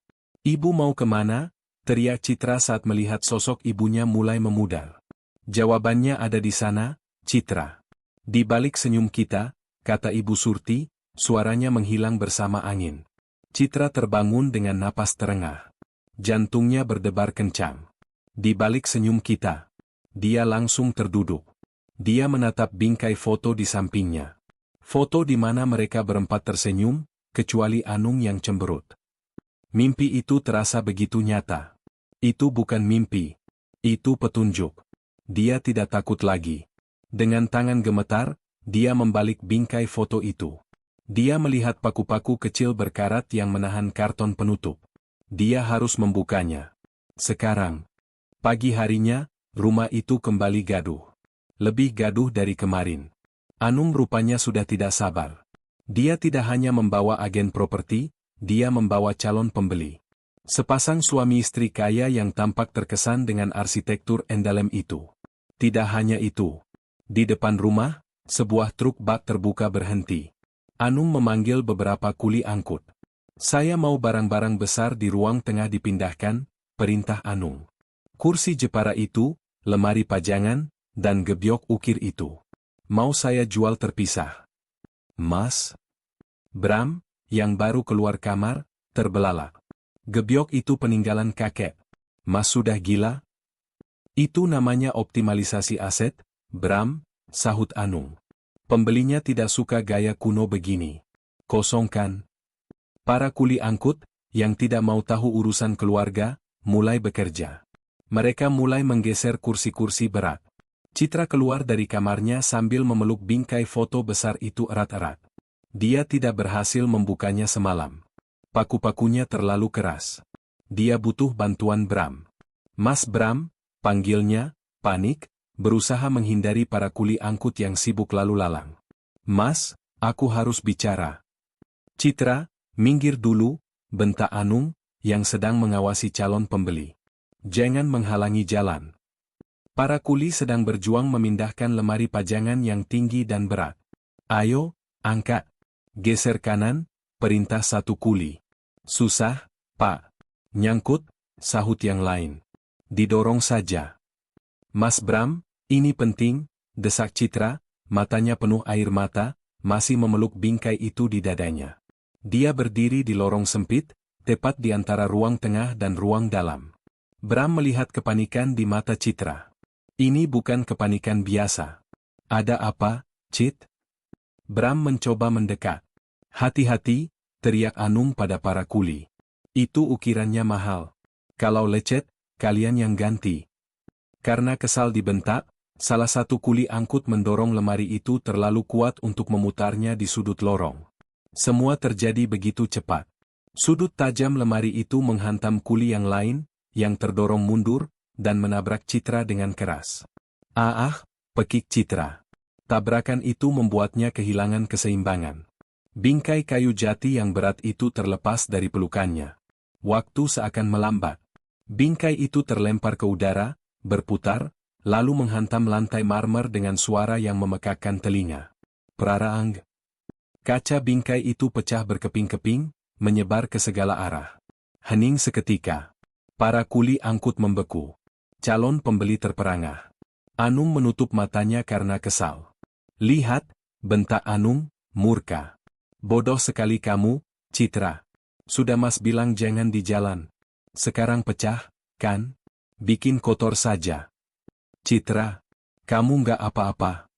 Ibu mau kemana? Teriak Citra saat melihat sosok ibunya mulai memudar. Jawabannya ada di sana, Citra. Di balik senyum kita, kata Ibu Surti, suaranya menghilang bersama angin. Citra terbangun dengan napas terengah. Jantungnya berdebar kencang. Di balik senyum kita. Dia langsung terduduk. Dia menatap bingkai foto di sampingnya. Foto di mana mereka berempat tersenyum, kecuali Anung yang cemberut. Mimpi itu terasa begitu nyata. Itu bukan mimpi. Itu petunjuk. Dia tidak takut lagi. Dengan tangan gemetar, dia membalik bingkai foto itu. Dia melihat paku-paku kecil berkarat yang menahan karton penutup. Dia harus membukanya. Sekarang. Pagi harinya, rumah itu kembali gaduh. Lebih gaduh dari kemarin. Anung rupanya sudah tidak sabar. Dia tidak hanya membawa agen properti, dia membawa calon pembeli. Sepasang suami istri kaya yang tampak terkesan dengan arsitektur endalem itu. Tidak hanya itu. Di depan rumah, sebuah truk bak terbuka berhenti. Anung memanggil beberapa kuli angkut. Saya mau barang-barang besar di ruang tengah dipindahkan, perintah Anung. Kursi Jepara itu, lemari pajangan, dan gebyok ukir itu. Mau saya jual terpisah. Mas? Bram, yang baru keluar kamar, terbelalak. Gebyok itu peninggalan kakek. Mas sudah gila? Itu namanya optimalisasi aset, Bram, sahut Anung. Pembelinya tidak suka gaya kuno begini. Kosongkan. Para kuli angkut, yang tidak mau tahu urusan keluarga, mulai bekerja. Mereka mulai menggeser kursi-kursi berat. Citra keluar dari kamarnya sambil memeluk bingkai foto besar itu erat-erat. Dia tidak berhasil membukanya semalam. Paku-pakunya terlalu keras. Dia butuh bantuan Bram. Mas Bram, panggilnya, panik, berusaha menghindari para kuli angkut yang sibuk lalu lalang. Mas, aku harus bicara. Citra, minggir dulu, bentak Anung, yang sedang mengawasi calon pembeli. Jangan menghalangi jalan. Para kuli sedang berjuang memindahkan lemari pajangan yang tinggi dan berat. Ayo, angkat. Geser kanan, perintah satu kuli. Susah, Pak. Nyangkut, sahut yang lain. Didorong saja. Mas Bram, ini penting, desak Citra, matanya penuh air mata, masih memeluk bingkai itu di dadanya. Dia berdiri di lorong sempit, tepat di antara ruang tengah dan ruang dalam. Bram melihat kepanikan di mata Citra. Ini bukan kepanikan biasa. Ada apa, Cit? Bram mencoba mendekat. Hati-hati, teriak Anung pada para kuli. Itu ukirannya mahal. Kalau lecet, kalian yang ganti. Karena kesal dibentak, salah satu kuli angkut mendorong lemari itu terlalu kuat untuk memutarnya di sudut lorong. Semua terjadi begitu cepat. Sudut tajam lemari itu menghantam kuli yang lain, yang terdorong mundur, dan menabrak Citra dengan keras. Pekik Citra. Tabrakan itu membuatnya kehilangan keseimbangan. Bingkai kayu jati yang berat itu terlepas dari pelukannya. Waktu seakan melambat. Bingkai itu terlempar ke udara, berputar, lalu menghantam lantai marmer dengan suara yang memekakkan telinga. Praraang. Kaca bingkai itu pecah berkeping-keping, menyebar ke segala arah. Hening seketika. Para kuli angkut membeku. Calon pembeli terperangah. Anung menutup matanya karena kesal. Lihat, bentak Anung, murka. Bodoh sekali kamu, Citra. Sudah Mas bilang jangan di jalan. Sekarang pecah, kan? Bikin kotor saja. Citra, kamu nggak apa-apa.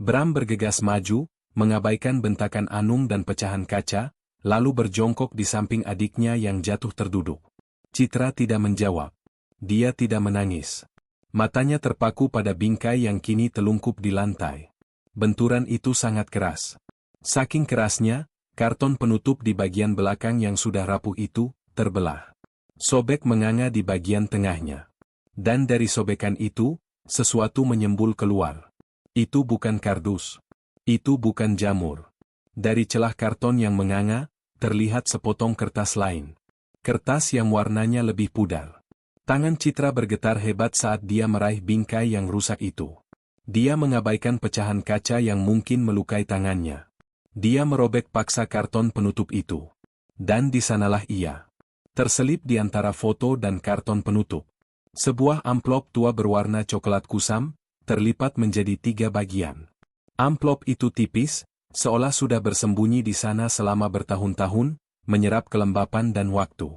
Bram bergegas maju, mengabaikan bentakan Anung dan pecahan kaca, lalu berjongkok di samping adiknya yang jatuh terduduk. Citra tidak menjawab. Dia tidak menangis. Matanya terpaku pada bingkai yang kini telungkup di lantai. Benturan itu sangat keras. Saking kerasnya, karton penutup di bagian belakang yang sudah rapuh itu, terbelah. Sobek menganga di bagian tengahnya. Dan dari sobekan itu, sesuatu menyembul keluar. Itu bukan kardus. Itu bukan jamur. Dari celah karton yang menganga, terlihat sepotong kertas lain. Kertas yang warnanya lebih pudar. Tangan Citra bergetar hebat saat dia meraih bingkai yang rusak itu. Dia mengabaikan pecahan kaca yang mungkin melukai tangannya. Dia merobek paksa karton penutup itu. Dan di sanalah ia. Terselip di antara foto dan karton penutup. Sebuah amplop tua berwarna coklat kusam, terlipat menjadi 3 bagian. Amplop itu tipis, seolah sudah bersembunyi di sana selama bertahun-tahun, menyerap kelembapan dan waktu.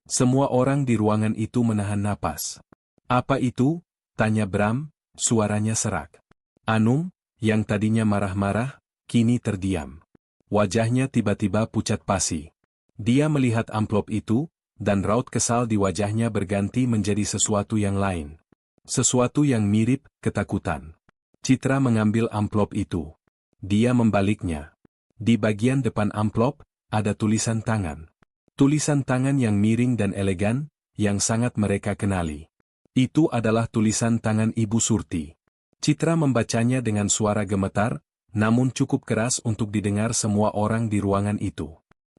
Semua orang di ruangan itu menahan napas. Apa itu? Tanya Bram, suaranya serak. Anung, yang tadinya marah-marah, kini terdiam. Wajahnya tiba-tiba pucat pasi. Dia melihat amplop itu, dan raut kesal di wajahnya berganti menjadi sesuatu yang lain. Sesuatu yang mirip ketakutan. Citra mengambil amplop itu. Dia membaliknya. Di bagian depan amplop, ada tulisan tangan. Tulisan tangan yang miring dan elegan, yang sangat mereka kenali. Itu adalah tulisan tangan Ibu Surti. Citra membacanya dengan suara gemetar, namun cukup keras untuk didengar semua orang di ruangan itu.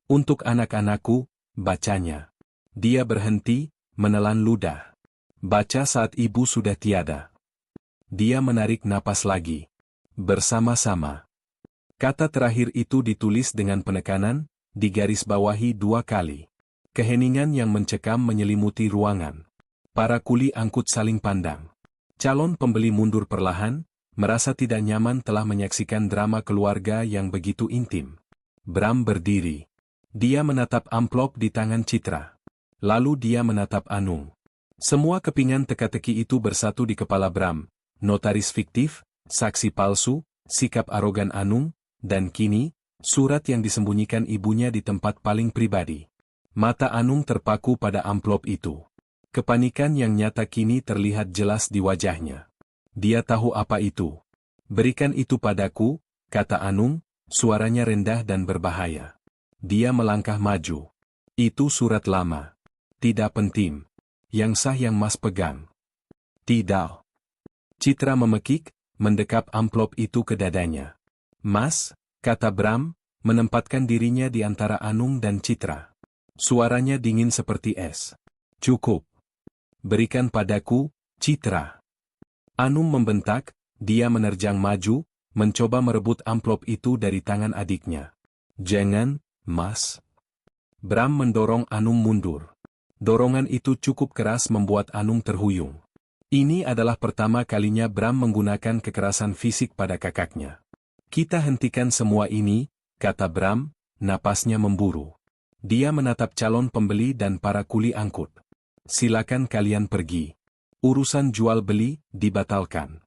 Untuk anak-anakku, bacanya. Dia berhenti, menelan ludah. Baca saat ibu sudah tiada. Dia menarik napas lagi. Bersama-sama. Kata terakhir itu ditulis dengan penekanan, digarisbawahi 2 kali. Keheningan yang mencekam menyelimuti ruangan. Para kuli angkut saling pandang. Calon pembeli mundur perlahan, merasa tidak nyaman telah menyaksikan drama keluarga yang begitu intim. Bram berdiri. Dia menatap amplop di tangan Citra. Lalu dia menatap Anung. Semua kepingan teka-teki itu bersatu di kepala Bram. Notaris fiktif, saksi palsu, sikap arogan Anung, dan kini, surat yang disembunyikan ibunya di tempat paling pribadi. Mata Anung terpaku pada amplop itu. Kepanikan yang nyata kini terlihat jelas di wajahnya. Dia tahu apa itu. Berikan itu padaku, kata Anung, suaranya rendah dan berbahaya. Dia melangkah maju. Itu surat lama. Tidak penting. Yang sah yang Mas pegang. Tidak. Citra memekik, mendekap amplop itu ke dadanya. Mas, kata Bram, menempatkan dirinya di antara Anung dan Citra. Suaranya dingin seperti es. Cukup. Berikan padaku, Citra. Anung membentak, dia menerjang maju, mencoba merebut amplop itu dari tangan adiknya. Jangan, Mas. Bram mendorong Anung mundur. Dorongan itu cukup keras membuat Anung terhuyung. Ini adalah pertama kalinya Bram menggunakan kekerasan fisik pada kakaknya. Kita hentikan semua ini, kata Bram, napasnya memburu. Dia menatap calon pembeli dan para kuli angkut. Silakan kalian pergi. Urusan jual-beli dibatalkan.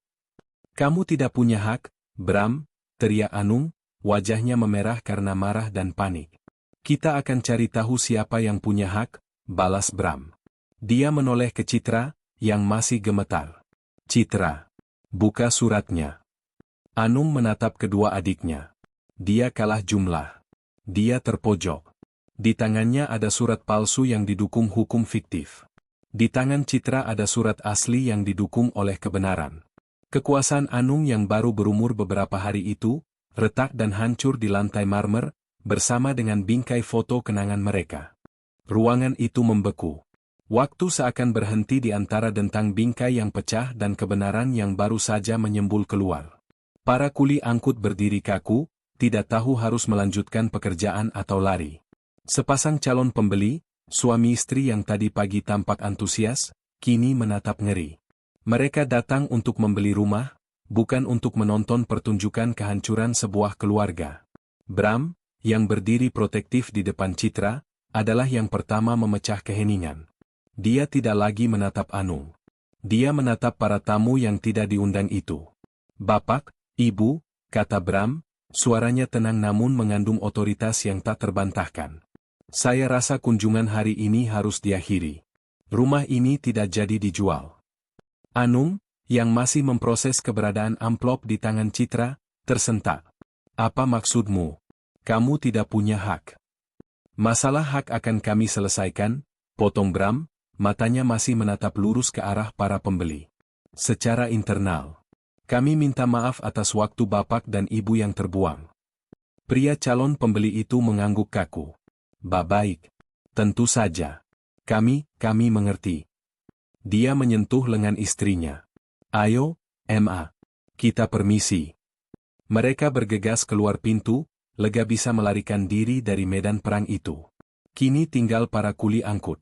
Kamu tidak punya hak, Bram, teriak Anung, wajahnya memerah karena marah dan panik. Kita akan cari tahu siapa yang punya hak, balas Bram. Dia menoleh ke Citra, yang masih gemetar. Citra, buka suratnya. Anung menatap kedua adiknya. Dia kalah jumlah. Dia terpojok. Di tangannya ada surat palsu yang didukung hukum fiktif. Di tangan Citra ada surat asli yang didukung oleh kebenaran. Kekuasaan Anung yang baru berumur beberapa hari itu, retak dan hancur di lantai marmer, bersama dengan bingkai foto kenangan mereka. Ruangan itu membeku. Waktu seakan berhenti di antara dentang bingkai yang pecah dan kebenaran yang baru saja menyembul keluar. Para kuli angkut berdiri kaku, tidak tahu harus melanjutkan pekerjaan atau lari. Sepasang calon pembeli, suami istri yang tadi pagi tampak antusias, kini menatap ngeri. Mereka datang untuk membeli rumah, bukan untuk menonton pertunjukan kehancuran sebuah keluarga. Bram, yang berdiri protektif di depan Citra, adalah yang pertama memecah keheningan. Dia tidak lagi menatap Anung. Dia menatap para tamu yang tidak diundang itu. Bapak, Ibu, kata Bram, suaranya tenang namun mengandung otoritas yang tak terbantahkan. Saya rasa kunjungan hari ini harus diakhiri. Rumah ini tidak jadi dijual. Anung, yang masih memproses keberadaan amplop di tangan Citra, tersentak. Apa maksudmu? Kamu tidak punya hak. Masalah hak akan kami selesaikan, potong Bram, matanya masih menatap lurus ke arah para pembeli. Secara internal. Kami minta maaf atas waktu bapak dan ibu yang terbuang. Pria calon pembeli itu mengangguk kaku. Baik. Tentu saja. Kami mengerti. Dia menyentuh lengan istrinya. Ayo, Ma. Kita permisi. Mereka bergegas keluar pintu, lega bisa melarikan diri dari medan perang itu. Kini tinggal para kuli angkut.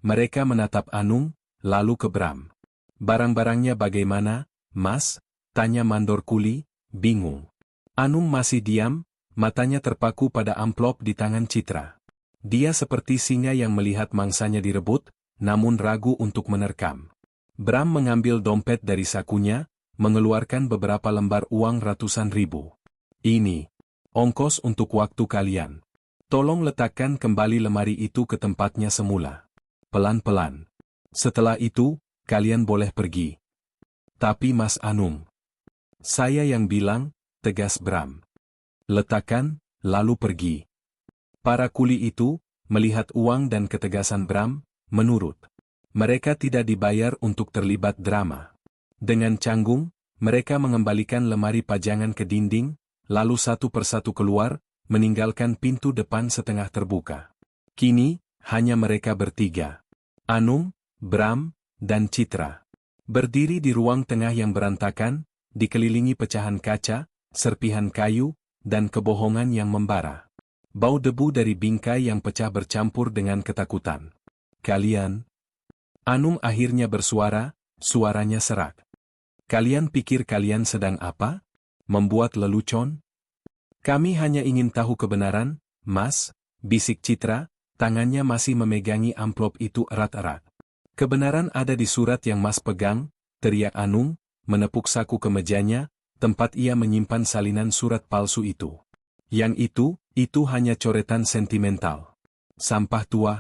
Mereka menatap Anung, lalu ke Bram. Barang-barangnya bagaimana, Mas? Tanya mandor kuli, bingung. Anung masih diam, matanya terpaku pada amplop di tangan Citra. Dia seperti singa yang melihat mangsanya direbut, namun ragu untuk menerkam. Bram mengambil dompet dari sakunya, mengeluarkan beberapa lembar uang ratusan ribu. Ini, ongkos untuk waktu kalian. Tolong letakkan kembali lemari itu ke tempatnya semula. Pelan-pelan. Setelah itu, kalian boleh pergi. Tapi Mas Anung. Saya yang bilang, tegas Bram. Letakkan, lalu pergi. Para kuli itu, melihat uang dan ketegasan Bram, menurut. Mereka tidak dibayar untuk terlibat drama. Dengan canggung, mereka mengembalikan lemari pajangan ke dinding, lalu satu persatu keluar, meninggalkan pintu depan setengah terbuka. Kini, hanya mereka bertiga. Anung, Bram, dan Citra. Berdiri di ruang tengah yang berantakan, dikelilingi pecahan kaca, serpihan kayu, dan kebohongan yang membara. Bau debu dari bingkai yang pecah bercampur dengan ketakutan. Kalian? Anung akhirnya bersuara, suaranya serak. Kalian pikir kalian sedang apa? Membuat lelucon? Kami hanya ingin tahu kebenaran, Mas, bisik Citra, tangannya masih memegangi amplop itu erat-erat. Kebenaran ada di surat yang Mas pegang, teriak Anung, menepuk saku ke mejanya, tempat ia menyimpan salinan surat palsu itu. Yang itu hanya coretan sentimental. Sampah tua.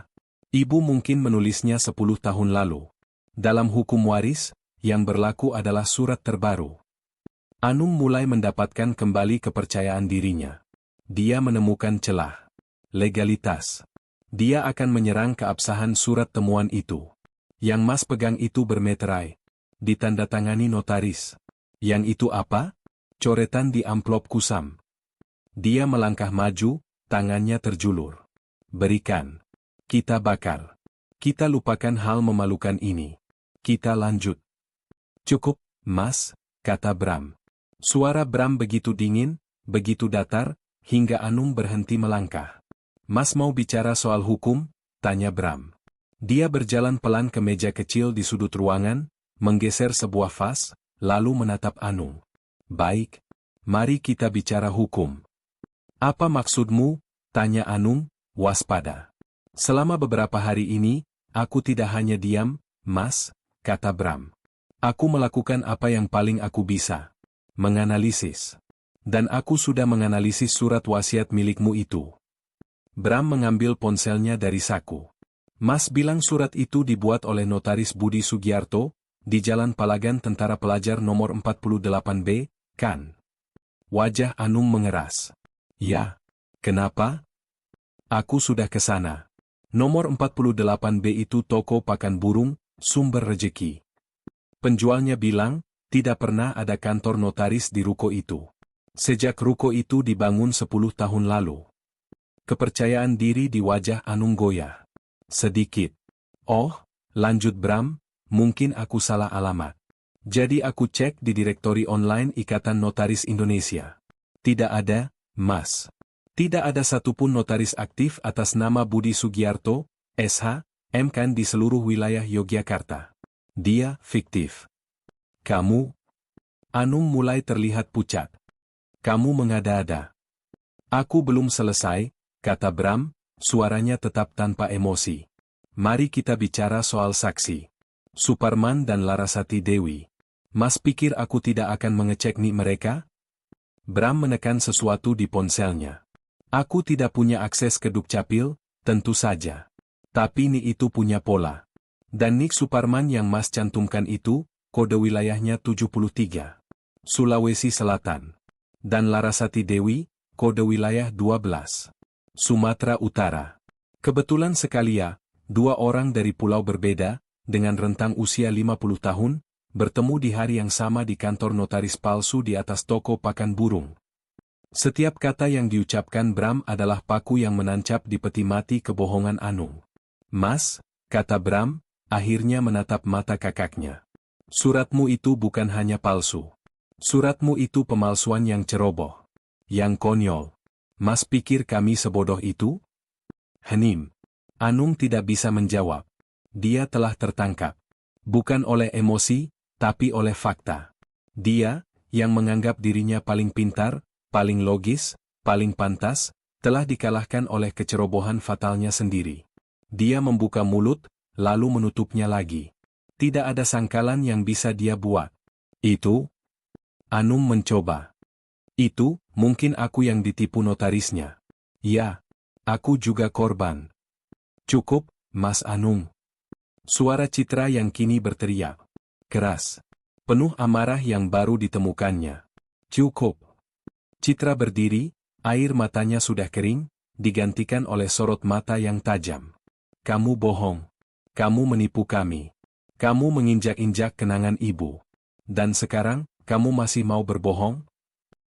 Ibu mungkin menulisnya 10 tahun lalu. Dalam hukum waris, yang berlaku adalah surat terbaru. Anung mulai mendapatkan kembali kepercayaan dirinya. Dia menemukan celah. Legalitas. Dia akan menyerang keabsahan surat temuan itu. Yang Mas pegang itu bermeterai. Ditandatangani notaris. Yang itu apa? Coretan di amplop kusam. Dia melangkah maju, tangannya terjulur. Berikan. Kita bakar. Kita lupakan hal memalukan ini. Kita lanjut. Cukup, Mas, kata Bram. Suara Bram begitu dingin, begitu datar, hingga Anung berhenti melangkah. Mas mau bicara soal hukum? Tanya Bram. Dia berjalan pelan ke meja kecil di sudut ruangan, menggeser sebuah vas, lalu menatap Anung. Baik, mari kita bicara hukum. Apa maksudmu? Tanya Anung, waspada. Selama beberapa hari ini, aku tidak hanya diam, Mas, kata Bram. Aku melakukan apa yang paling aku bisa. Menganalisis. Dan aku sudah menganalisis surat wasiat milikmu itu. Bram mengambil ponselnya dari saku. Mas bilang surat itu dibuat oleh notaris Budi Sugiarto, di Jalan Palagan Tentara Pelajar nomor 48B, kan? Wajah Anung mengeras. Ya. Kenapa? Aku sudah ke sana. Nomor 48B itu toko pakan burung, sumber rejeki. Penjualnya bilang, tidak pernah ada kantor notaris di ruko itu. Sejak ruko itu dibangun 10 tahun lalu. Kepercayaan diri di wajah Anung goyah. Sedikit. Oh, lanjut Bram, mungkin aku salah alamat. Jadi aku cek di direktori online Ikatan Notaris Indonesia. Tidak ada, Mas. Tidak ada satupun notaris aktif atas nama Budi Sugiarto, SH, M.Kan di seluruh wilayah Yogyakarta. Dia fiktif. Kamu? Anung mulai terlihat pucat. Kamu mengada-ada. Aku belum selesai, kata Bram, suaranya tetap tanpa emosi. Mari kita bicara soal saksi. Suparman dan Larasati Dewi. Mas pikir aku tidak akan mengecek nik mereka? Bram menekan sesuatu di ponselnya. Aku tidak punya akses ke Dukcapil, tentu saja. Tapi nik itu punya pola. Dan nik Suparman yang Mas cantumkan itu, kode wilayahnya 73. Sulawesi Selatan. Dan Larasati Dewi, kode wilayah 12. Sumatera Utara. Kebetulan sekali ya, 2 orang dari pulau berbeda, dengan rentang usia 50 tahun, bertemu di hari yang sama di kantor notaris palsu di atas toko pakan burung. Setiap kata yang diucapkan Bram adalah paku yang menancap di peti mati kebohongan Anung. Mas, kata Bram, akhirnya menatap mata kakaknya. Suratmu itu bukan hanya palsu. Suratmu itu pemalsuan yang ceroboh. Yang konyol. Mas pikir kami sebodoh itu? Hening. Anung tidak bisa menjawab. Dia telah tertangkap. Bukan oleh emosi, tapi oleh fakta. Dia, yang menganggap dirinya paling pintar, paling logis, paling pantas, telah dikalahkan oleh kecerobohan fatalnya sendiri. Dia membuka mulut, lalu menutupnya lagi. Tidak ada sangkalan yang bisa dia buat. Itu? Anung mencoba. Itu, mungkin aku yang ditipu notarisnya. Ya, aku juga korban. Cukup, Mas Anung. Suara Citra yang kini berteriak. Keras. Penuh amarah yang baru ditemukannya. Cukup. Citra berdiri, air matanya sudah kering, digantikan oleh sorot mata yang tajam. Kamu bohong. Kamu menipu kami. Kamu menginjak-injak kenangan ibu. Dan sekarang, kamu masih mau berbohong?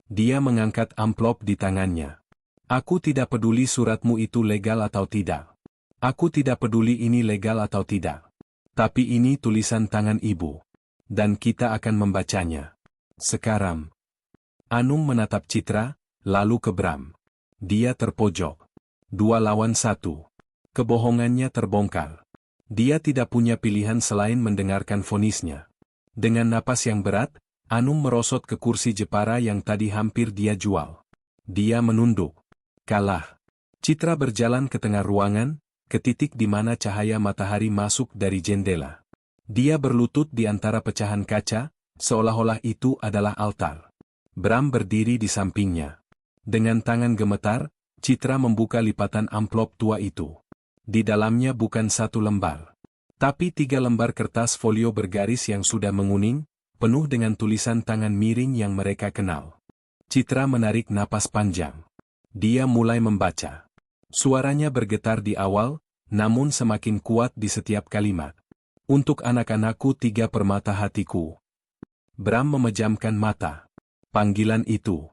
Dia mengangkat amplop di tangannya. Aku tidak peduli suratmu itu legal atau tidak. Aku tidak peduli ini legal atau tidak. Tapi ini tulisan tangan ibu. dan kita akan membacanya. Sekarang. Anung menatap Citra, lalu ke Bram. Dia terpojok. 2 lawan 1. Kebohongannya terbongkar. Dia tidak punya pilihan selain mendengarkan vonisnya. Dengan napas yang berat, Anung merosot ke kursi Jepara yang tadi hampir dia jual. Dia menunduk. Kalah. Citra berjalan ke tengah ruangan, ke titik di mana cahaya matahari masuk dari jendela. Dia berlutut di antara pecahan kaca, seolah-olah itu adalah altar. Bram berdiri di sampingnya. Dengan tangan gemetar, Citra membuka lipatan amplop tua itu. Di dalamnya bukan 1 lembar, tapi 3 lembar kertas folio bergaris yang sudah menguning, penuh dengan tulisan tangan miring yang mereka kenal. Citra menarik napas panjang. Dia mulai membaca. Suaranya bergetar di awal, namun semakin kuat di setiap kalimat. Untuk anak-anakku 3 permata hatiku. Bram memejamkan mata. Panggilan itu.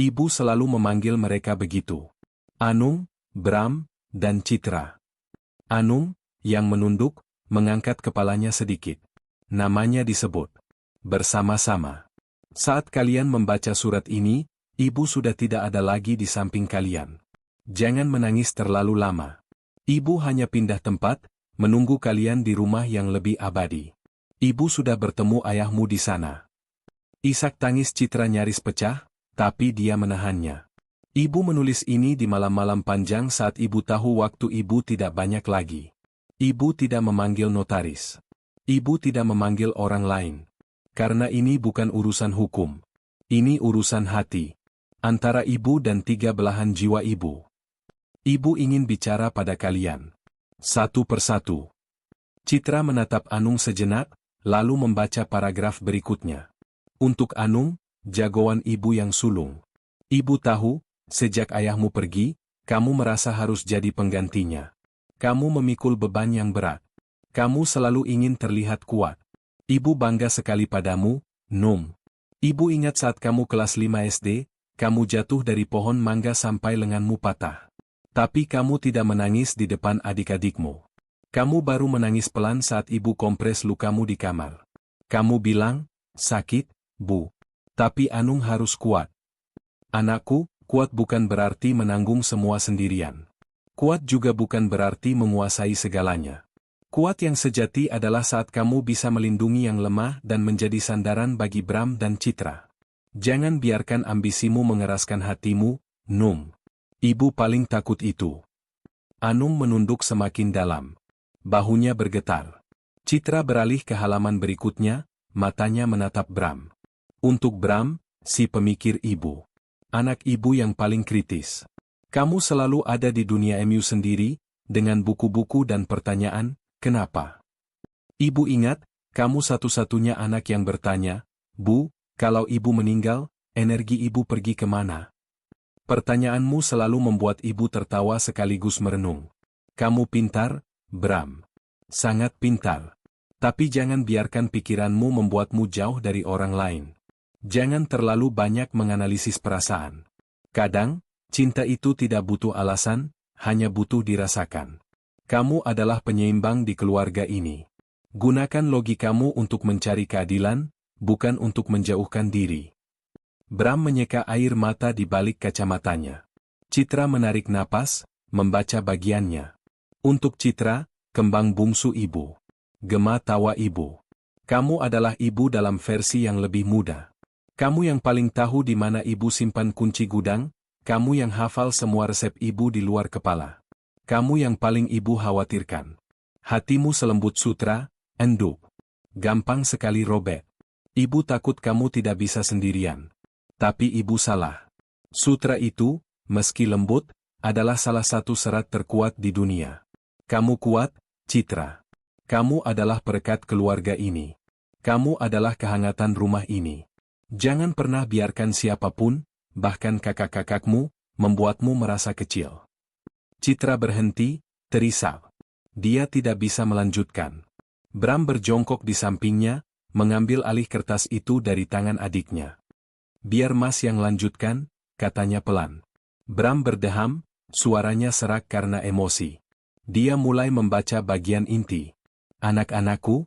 Ibu selalu memanggil mereka begitu. Anung, Bram, dan Citra. Anung, yang menunduk, mengangkat kepalanya sedikit. Namanya disebut. Bersama-sama. Saat kalian membaca surat ini, ibu sudah tidak ada lagi di samping kalian. Jangan menangis terlalu lama. Ibu hanya pindah tempat, menunggu kalian di rumah yang lebih abadi. Ibu sudah bertemu ayahmu di sana. Isak tangis Citra nyaris pecah, tapi dia menahannya. Ibu menulis ini di malam-malam panjang saat ibu tahu waktu ibu tidak banyak lagi. Ibu tidak memanggil notaris. Ibu tidak memanggil orang lain. Karena ini bukan urusan hukum. Ini urusan hati. Antara ibu dan 3 belahan jiwa ibu. Ibu ingin bicara pada kalian. Satu persatu. Citra menatap Anung sejenak, lalu membaca paragraf berikutnya. Untuk Anung, jagoan ibu yang sulung. Ibu tahu, sejak ayahmu pergi, kamu merasa harus jadi penggantinya. Kamu memikul beban yang berat. Kamu selalu ingin terlihat kuat. Ibu bangga sekali padamu, Num. Ibu ingat saat kamu kelas 5 SD, kamu jatuh dari pohon mangga sampai lenganmu patah. Tapi kamu tidak menangis di depan adik-adikmu. Kamu baru menangis pelan saat ibu kompres lukamu di kamar. Kamu bilang, sakit, Bu. Tapi Anung harus kuat. Anakku, kuat bukan berarti menanggung semua sendirian. Kuat juga bukan berarti menguasai segalanya. Kuat yang sejati adalah saat kamu bisa melindungi yang lemah dan menjadi sandaran bagi Bram dan Citra. Jangan biarkan ambisimu mengeraskan hatimu, Num. Ibu paling takut itu. Anung menunduk semakin dalam. Bahunya bergetar. Citra beralih ke halaman berikutnya, matanya menatap Bram. Untuk Bram, si pemikir ibu. Anak ibu yang paling kritis. Kamu selalu ada di dunia MU sendiri, dengan buku-buku dan pertanyaan, kenapa? Ibu ingat, kamu satu-satunya anak yang bertanya, Bu, kalau ibu meninggal, energi ibu pergi kemana? Pertanyaanmu selalu membuat ibu tertawa sekaligus merenung. Kamu pintar, Bram. Sangat pintar. Tapi jangan biarkan pikiranmu membuatmu jauh dari orang lain. Jangan terlalu banyak menganalisis perasaan. Kadang, cinta itu tidak butuh alasan, hanya butuh dirasakan. Kamu adalah penyeimbang di keluarga ini. Gunakan logikamu untuk mencari keadilan, bukan untuk menjauhkan diri. Bram menyeka air mata di balik kacamatanya. Citra menarik napas, membaca bagiannya. Untuk Citra, kembang bungsu ibu. Gema tawa ibu. Kamu adalah ibu dalam versi yang lebih muda. Kamu yang paling tahu di mana ibu simpan kunci gudang, kamu yang hafal semua resep ibu di luar kepala. Kamu yang paling ibu khawatirkan. Hatimu selembut sutra, enduk. Gampang sekali robek. Ibu takut kamu tidak bisa sendirian. Tapi ibu salah. Sutra itu, meski lembut, adalah salah satu serat terkuat di dunia. Kamu kuat, Citra. Kamu adalah perekat keluarga ini. Kamu adalah kehangatan rumah ini. Jangan pernah biarkan siapapun, bahkan kakak-kakakmu, membuatmu merasa kecil. Citra berhenti, terisak. Dia tidak bisa melanjutkan. Bram berjongkok di sampingnya, mengambil alih kertas itu dari tangan adiknya. Biar Mas yang lanjutkan, katanya pelan. Bram berdeham, suaranya serak karena emosi. Dia mulai membaca bagian inti. Anak-anakku,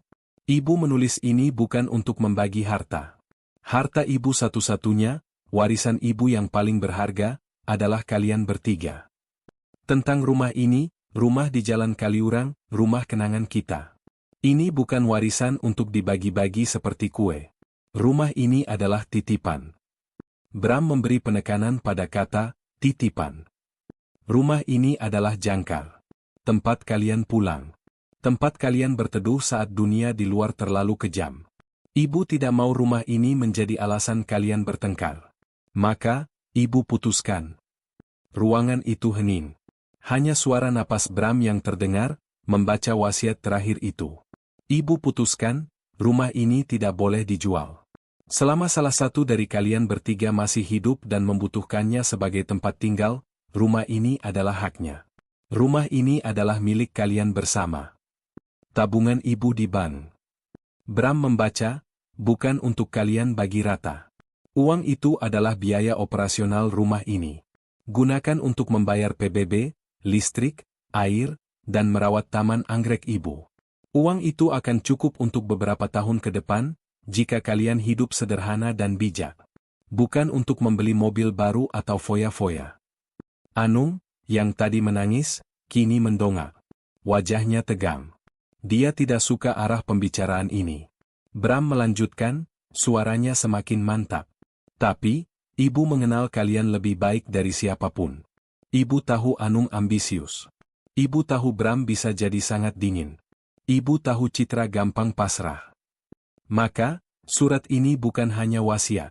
Ibu menulis ini bukan untuk membagi harta. Harta ibu satu-satunya, warisan ibu yang paling berharga, adalah kalian bertiga. Tentang rumah ini, rumah di Jalan Kaliurang, rumah kenangan kita. Ini bukan warisan untuk dibagi-bagi seperti kue. Rumah ini adalah titipan. Bram memberi penekanan pada kata, titipan. Rumah ini adalah jangkar. Tempat kalian pulang. Tempat kalian berteduh saat dunia di luar terlalu kejam. Ibu tidak mau rumah ini menjadi alasan kalian bertengkar. Maka, ibu putuskan. Ruangan itu hening. Hanya suara napas Bram yang terdengar, membaca wasiat terakhir itu. Ibu putuskan, rumah ini tidak boleh dijual. Selama salah satu dari kalian bertiga masih hidup dan membutuhkannya sebagai tempat tinggal, rumah ini adalah haknya. Rumah ini adalah milik kalian bersama. Tabungan ibu di bank. Bram membaca, bukan untuk kalian bagi rata. Uang itu adalah biaya operasional rumah ini. Gunakan untuk membayar PBB, listrik, air, dan merawat taman anggrek ibu. Uang itu akan cukup untuk beberapa tahun ke depan, jika kalian hidup sederhana dan bijak. Bukan untuk membeli mobil baru atau foya-foya. Anung, yang tadi menangis, kini mendongak. Wajahnya tegang. Dia tidak suka arah pembicaraan ini. Bram melanjutkan, suaranya semakin mantap. Tapi, ibu mengenal kalian lebih baik dari siapapun. Ibu tahu Anung ambisius. Ibu tahu Bram bisa jadi sangat dingin. Ibu tahu Citra gampang pasrah. Maka, surat ini bukan hanya wasiat.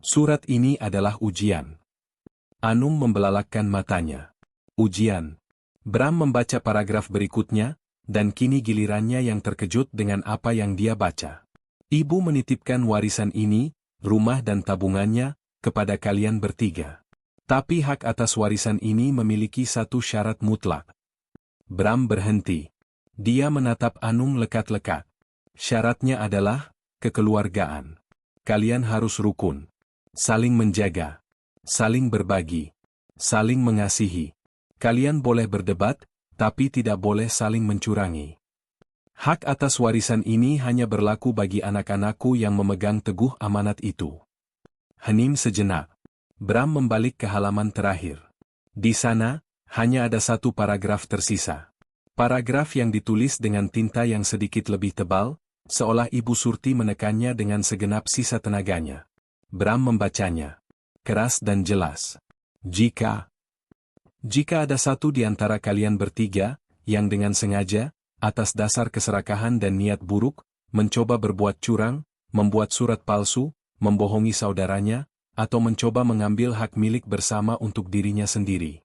Surat ini adalah ujian. Anung membelalakkan matanya. Ujian. Bram membaca paragraf berikutnya, dan kini gilirannya yang terkejut dengan apa yang dia baca. Ibu menitipkan warisan ini, rumah dan tabungannya, kepada kalian bertiga. Tapi hak atas warisan ini memiliki satu syarat mutlak. Bram berhenti. Dia menatap Anung lekat-lekat. Syaratnya adalah, kekeluargaan. Kalian harus rukun. Saling menjaga. Saling berbagi. Saling mengasihi. Kalian boleh berdebat, tapi tidak boleh saling mencurangi. Hak atas warisan ini hanya berlaku bagi anak-anakku yang memegang teguh amanat itu. Hening sejenak. Bram membalik ke halaman terakhir. Di sana, hanya ada satu paragraf tersisa. Paragraf yang ditulis dengan tinta yang sedikit lebih tebal, seolah Ibu Surti menekannya dengan segenap sisa tenaganya. Bram membacanya. Keras dan jelas. Jika ada satu di antara kalian bertiga, yang dengan sengaja, atas dasar keserakahan dan niat buruk, mencoba berbuat curang, membuat surat palsu, membohongi saudaranya, atau mencoba mengambil hak milik bersama untuk dirinya sendiri.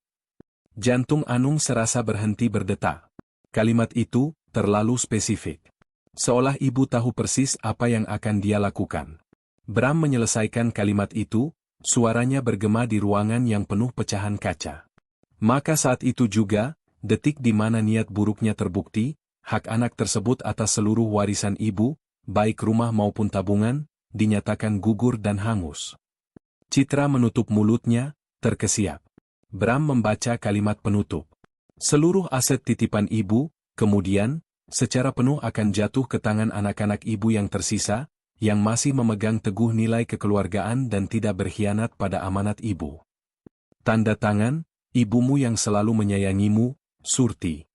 Jantung Anung serasa berhenti berdetak. Kalimat itu terlalu spesifik. Seolah ibu tahu persis apa yang akan dia lakukan. Bram menyelesaikan kalimat itu, suaranya bergema di ruangan yang penuh pecahan kaca. Maka saat itu juga, detik di mana niat buruknya terbukti, hak anak tersebut atas seluruh warisan ibu, baik rumah maupun tabungan, dinyatakan gugur dan hangus. Citra menutup mulutnya, terkesiap. Bram membaca kalimat penutup. Seluruh aset titipan ibu, kemudian, secara penuh akan jatuh ke tangan anak-anak ibu yang tersisa, yang masih memegang teguh nilai kekeluargaan dan tidak berkhianat pada amanat ibu. Tanda tangan, ibumu yang selalu menyayangimu, Surti.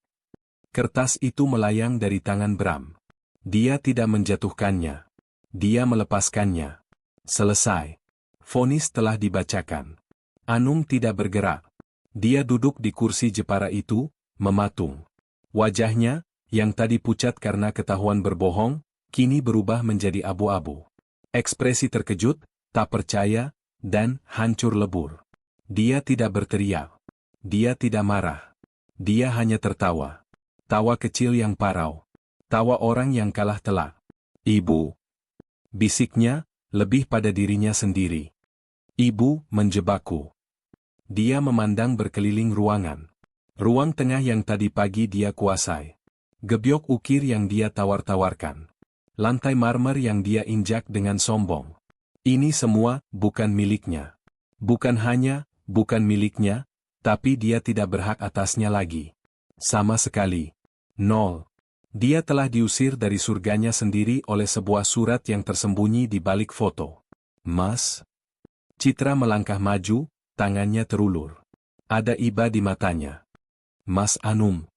Kertas itu melayang dari tangan Bram. Dia tidak menjatuhkannya. Dia melepaskannya. Selesai. Vonis telah dibacakan. Anung tidak bergerak. Dia duduk di kursi Jepara itu, mematung. Wajahnya, yang tadi pucat karena ketahuan berbohong, kini berubah menjadi abu-abu. Ekspresi terkejut, tak percaya, dan hancur lebur. Dia tidak berteriak. Dia tidak marah. Dia hanya tertawa. Tawa kecil yang parau. Tawa orang yang kalah telak. Ibu. Bisiknya, lebih pada dirinya sendiri. Ibu menjebakku. Dia memandang berkeliling ruangan. Ruang tengah yang tadi pagi dia kuasai. Gebyok ukir yang dia tawar-tawarkan. Lantai marmer yang dia injak dengan sombong. Ini semua bukan miliknya. Bukan miliknya, tapi dia tidak berhak atasnya lagi. Sama sekali. Nol. Dia telah diusir dari surganya sendiri oleh sebuah surat yang tersembunyi di balik foto. Mas? Citra melangkah maju, tangannya terulur. Ada iba di matanya. Mas Anung.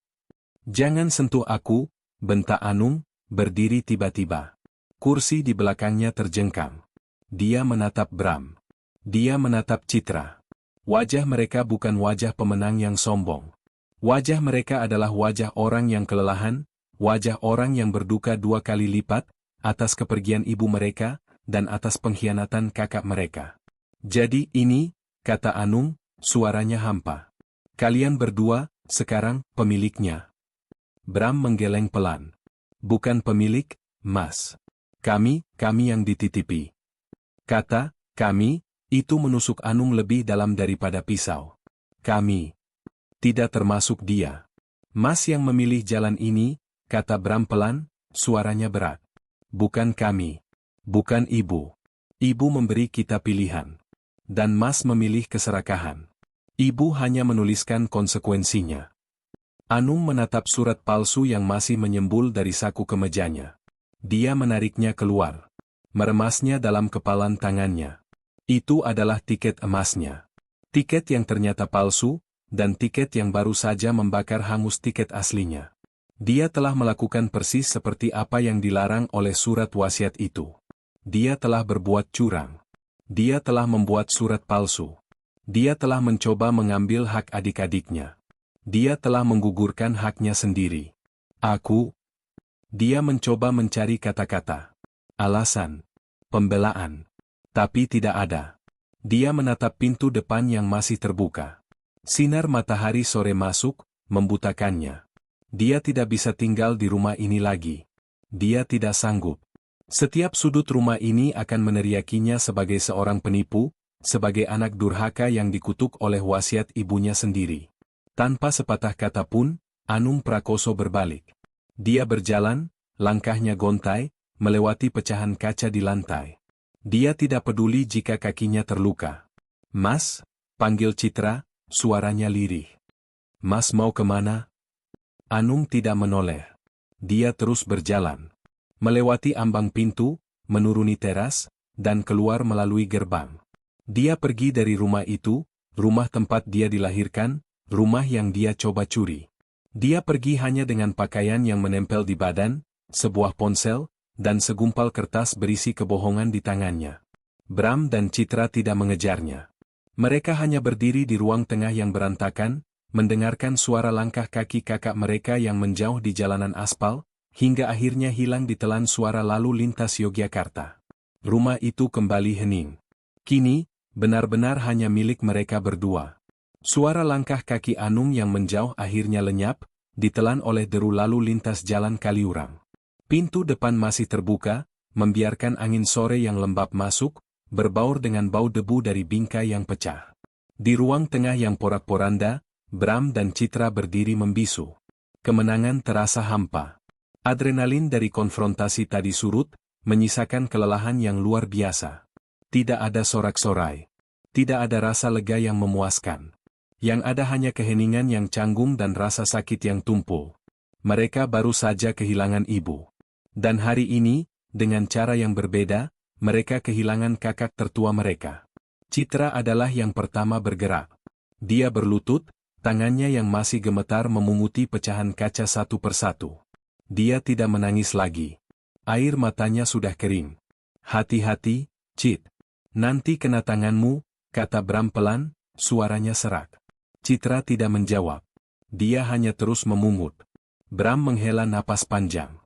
Jangan sentuh aku, bentak Anung, berdiri tiba-tiba. Kursi di belakangnya terjengkang. Dia menatap Bram. Dia menatap Citra. Wajah mereka bukan wajah pemenang yang sombong. Wajah mereka adalah wajah orang yang kelelahan, wajah orang yang berduka 2 kali lipat, atas kepergian ibu mereka, dan atas pengkhianatan kakak mereka. Jadi ini, kata Anung, suaranya hampa. Kalian berdua, sekarang, pemiliknya. Bram menggeleng pelan. Bukan pemilik, Mas. Kami yang dititipi. Kata, kami, itu menusuk Anung lebih dalam daripada pisau. Kami. Tidak termasuk dia. Mas yang memilih jalan ini, kata Bram pelan, suaranya berat. Bukan kami. Bukan ibu. Ibu memberi kita pilihan. Dan Mas memilih keserakahan. Ibu hanya menuliskan konsekuensinya. Anung menatap surat palsu yang masih menyembul dari saku kemejanya. Dia menariknya keluar. Meremasnya dalam kepalan tangannya. Itu adalah tiket emasnya. Tiket yang ternyata palsu, dan tiket yang baru saja membakar hangus tiket aslinya. Dia telah melakukan persis seperti apa yang dilarang oleh surat wasiat itu. Dia telah berbuat curang. Dia telah membuat surat palsu. Dia telah mencoba mengambil hak adik-adiknya. Dia telah menggugurkan haknya sendiri. Dia mencoba mencari kata-kata. Alasan. Pembelaan. Tapi tidak ada. Dia menatap pintu depan yang masih terbuka. Sinar matahari sore masuk, membutakannya. Dia tidak bisa tinggal di rumah ini lagi. Dia tidak sanggup. Setiap sudut rumah ini akan meneriakinya sebagai seorang penipu, sebagai anak durhaka yang dikutuk oleh wasiat ibunya sendiri. Tanpa sepatah kata pun, Anung Prakoso berbalik. Dia berjalan, langkahnya gontai, melewati pecahan kaca di lantai. Dia tidak peduli jika kakinya terluka. Mas, panggil Citra, suaranya lirih. Mas mau kemana? Anung tidak menoleh. Dia terus berjalan. Melewati ambang pintu, menuruni teras, dan keluar melalui gerbang. Dia pergi dari rumah itu, rumah tempat dia dilahirkan, rumah yang dia coba curi. Dia pergi hanya dengan pakaian yang menempel di badan, sebuah ponsel, dan segumpal kertas berisi kebohongan di tangannya. Bram dan Citra tidak mengejarnya. Mereka hanya berdiri di ruang tengah yang berantakan, mendengarkan suara langkah kaki kakak mereka yang menjauh di jalanan aspal, hingga akhirnya hilang ditelan suara lalu lintas Yogyakarta. Rumah itu kembali hening. Kini, benar-benar hanya milik mereka berdua. Suara langkah kaki Anung yang menjauh akhirnya lenyap, ditelan oleh deru lalu lintas jalan Kaliurang. Pintu depan masih terbuka, membiarkan angin sore yang lembab masuk, berbaur dengan bau debu dari bingkai yang pecah. Di ruang tengah yang porak-poranda, Bram dan Citra berdiri membisu. Kemenangan terasa hampa. Adrenalin dari konfrontasi tadi surut, menyisakan kelelahan yang luar biasa. Tidak ada sorak-sorai. Tidak ada rasa lega yang memuaskan. Yang ada hanya keheningan yang canggung dan rasa sakit yang tumpul. Mereka baru saja kehilangan ibu. Dan hari ini, dengan cara yang berbeda, mereka kehilangan kakak tertua mereka. Citra adalah yang pertama bergerak. Dia berlutut, tangannya yang masih gemetar memunguti pecahan kaca satu persatu. Dia tidak menangis lagi. Air matanya sudah kering. Hati-hati, Cit. Nanti kena tanganmu, kata Bram pelan, suaranya serak. Citra tidak menjawab. Dia hanya terus memungut. Bram menghela napas panjang.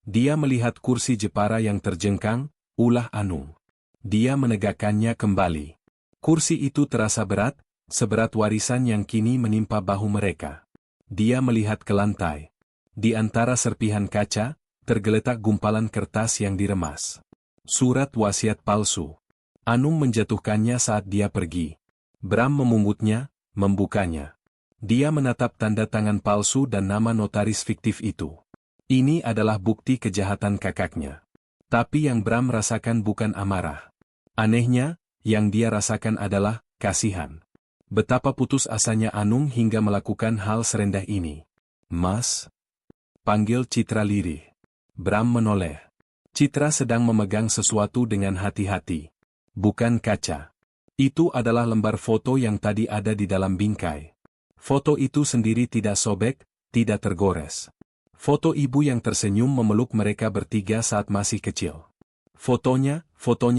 Dia melihat kursi Jepara yang terjengkang, ulah Anung. Dia menegakkannya kembali. Kursi itu terasa berat, seberat warisan yang kini menimpa bahu mereka. Dia melihat ke lantai. Di antara serpihan kaca, tergeletak gumpalan kertas yang diremas. Surat wasiat palsu. Anung menjatuhkannya saat dia pergi. Bram memungutnya, membukanya. Dia menatap tanda tangan palsu dan nama notaris fiktif itu. Ini adalah bukti kejahatan kakaknya. Tapi yang Bram rasakan bukan amarah. Anehnya, yang dia rasakan adalah kasihan. Betapa putus asanya Anung hingga melakukan hal serendah ini. Mas? panggil Citra lirih. Bram menoleh. Citra sedang memegang sesuatu dengan hati-hati. Bukan kaca. Itu adalah lembar foto yang tadi ada di dalam bingkai. Foto itu sendiri tidak sobek, tidak tergores. Foto ibu yang tersenyum memeluk mereka bertiga saat masih kecil. Fotonya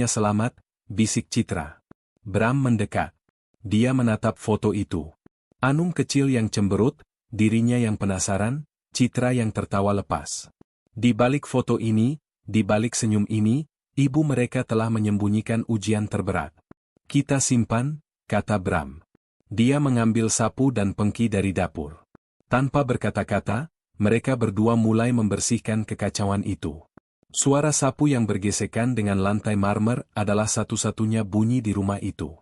selamat, bisik Citra. Bram mendekat. Dia menatap foto itu. Anung kecil yang cemberut, dirinya yang penasaran, Citra yang tertawa lepas. Di balik foto ini, di balik senyum ini, ibu mereka telah menyembunyikan ujian terberat. Kita simpan, kata Bram. Dia mengambil sapu dan pengki dari dapur. Tanpa berkata-kata, mereka berdua mulai membersihkan kekacauan itu. Suara sapu yang bergesekan dengan lantai marmer adalah satu-satunya bunyi di rumah itu.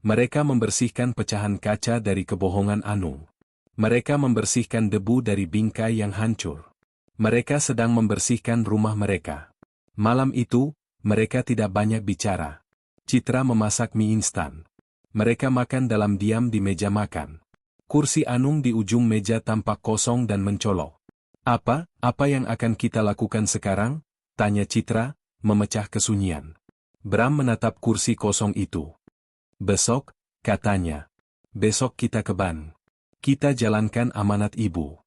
Mereka membersihkan pecahan kaca dari kebohongan Anung. Mereka membersihkan debu dari bingkai yang hancur. Mereka sedang membersihkan rumah mereka. Malam itu, mereka tidak banyak bicara. Citra memasak mie instan. Mereka makan dalam diam di meja makan. Kursi Anung di ujung meja tampak kosong dan mencolok. Apa yang akan kita lakukan sekarang? Tanya Citra, memecah kesunyian. Bram menatap kursi kosong itu. Besok, katanya. Besok kita ke Ban. Kita jalankan amanat ibu.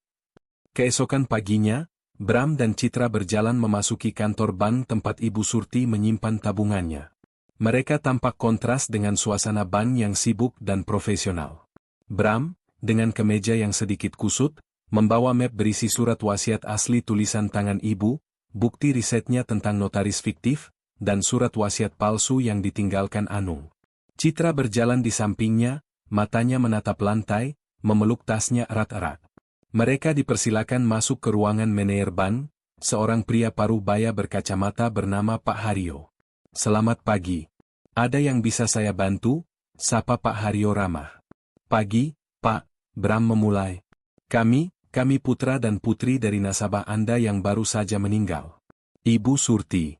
Keesokan paginya, Bram dan Citra berjalan memasuki kantor bank tempat Ibu Surti menyimpan tabungannya. Mereka tampak kontras dengan suasana bank yang sibuk dan profesional. Bram, dengan kemeja yang sedikit kusut, membawa map berisi surat wasiat asli tulisan tangan ibu, bukti risetnya tentang notaris fiktif, dan surat wasiat palsu yang ditinggalkan Anung. Citra berjalan di sampingnya, matanya menatap lantai, memeluk tasnya erat-erat. Mereka dipersilakan masuk ke ruangan manajer bank, seorang pria paruh baya berkacamata bernama Pak Haryo. Selamat pagi. Ada yang bisa saya bantu? Sapa Pak Haryo ramah. Pagi, Pak, Bram memulai. Kami putra dan putri dari nasabah Anda yang baru saja meninggal. Ibu Surti.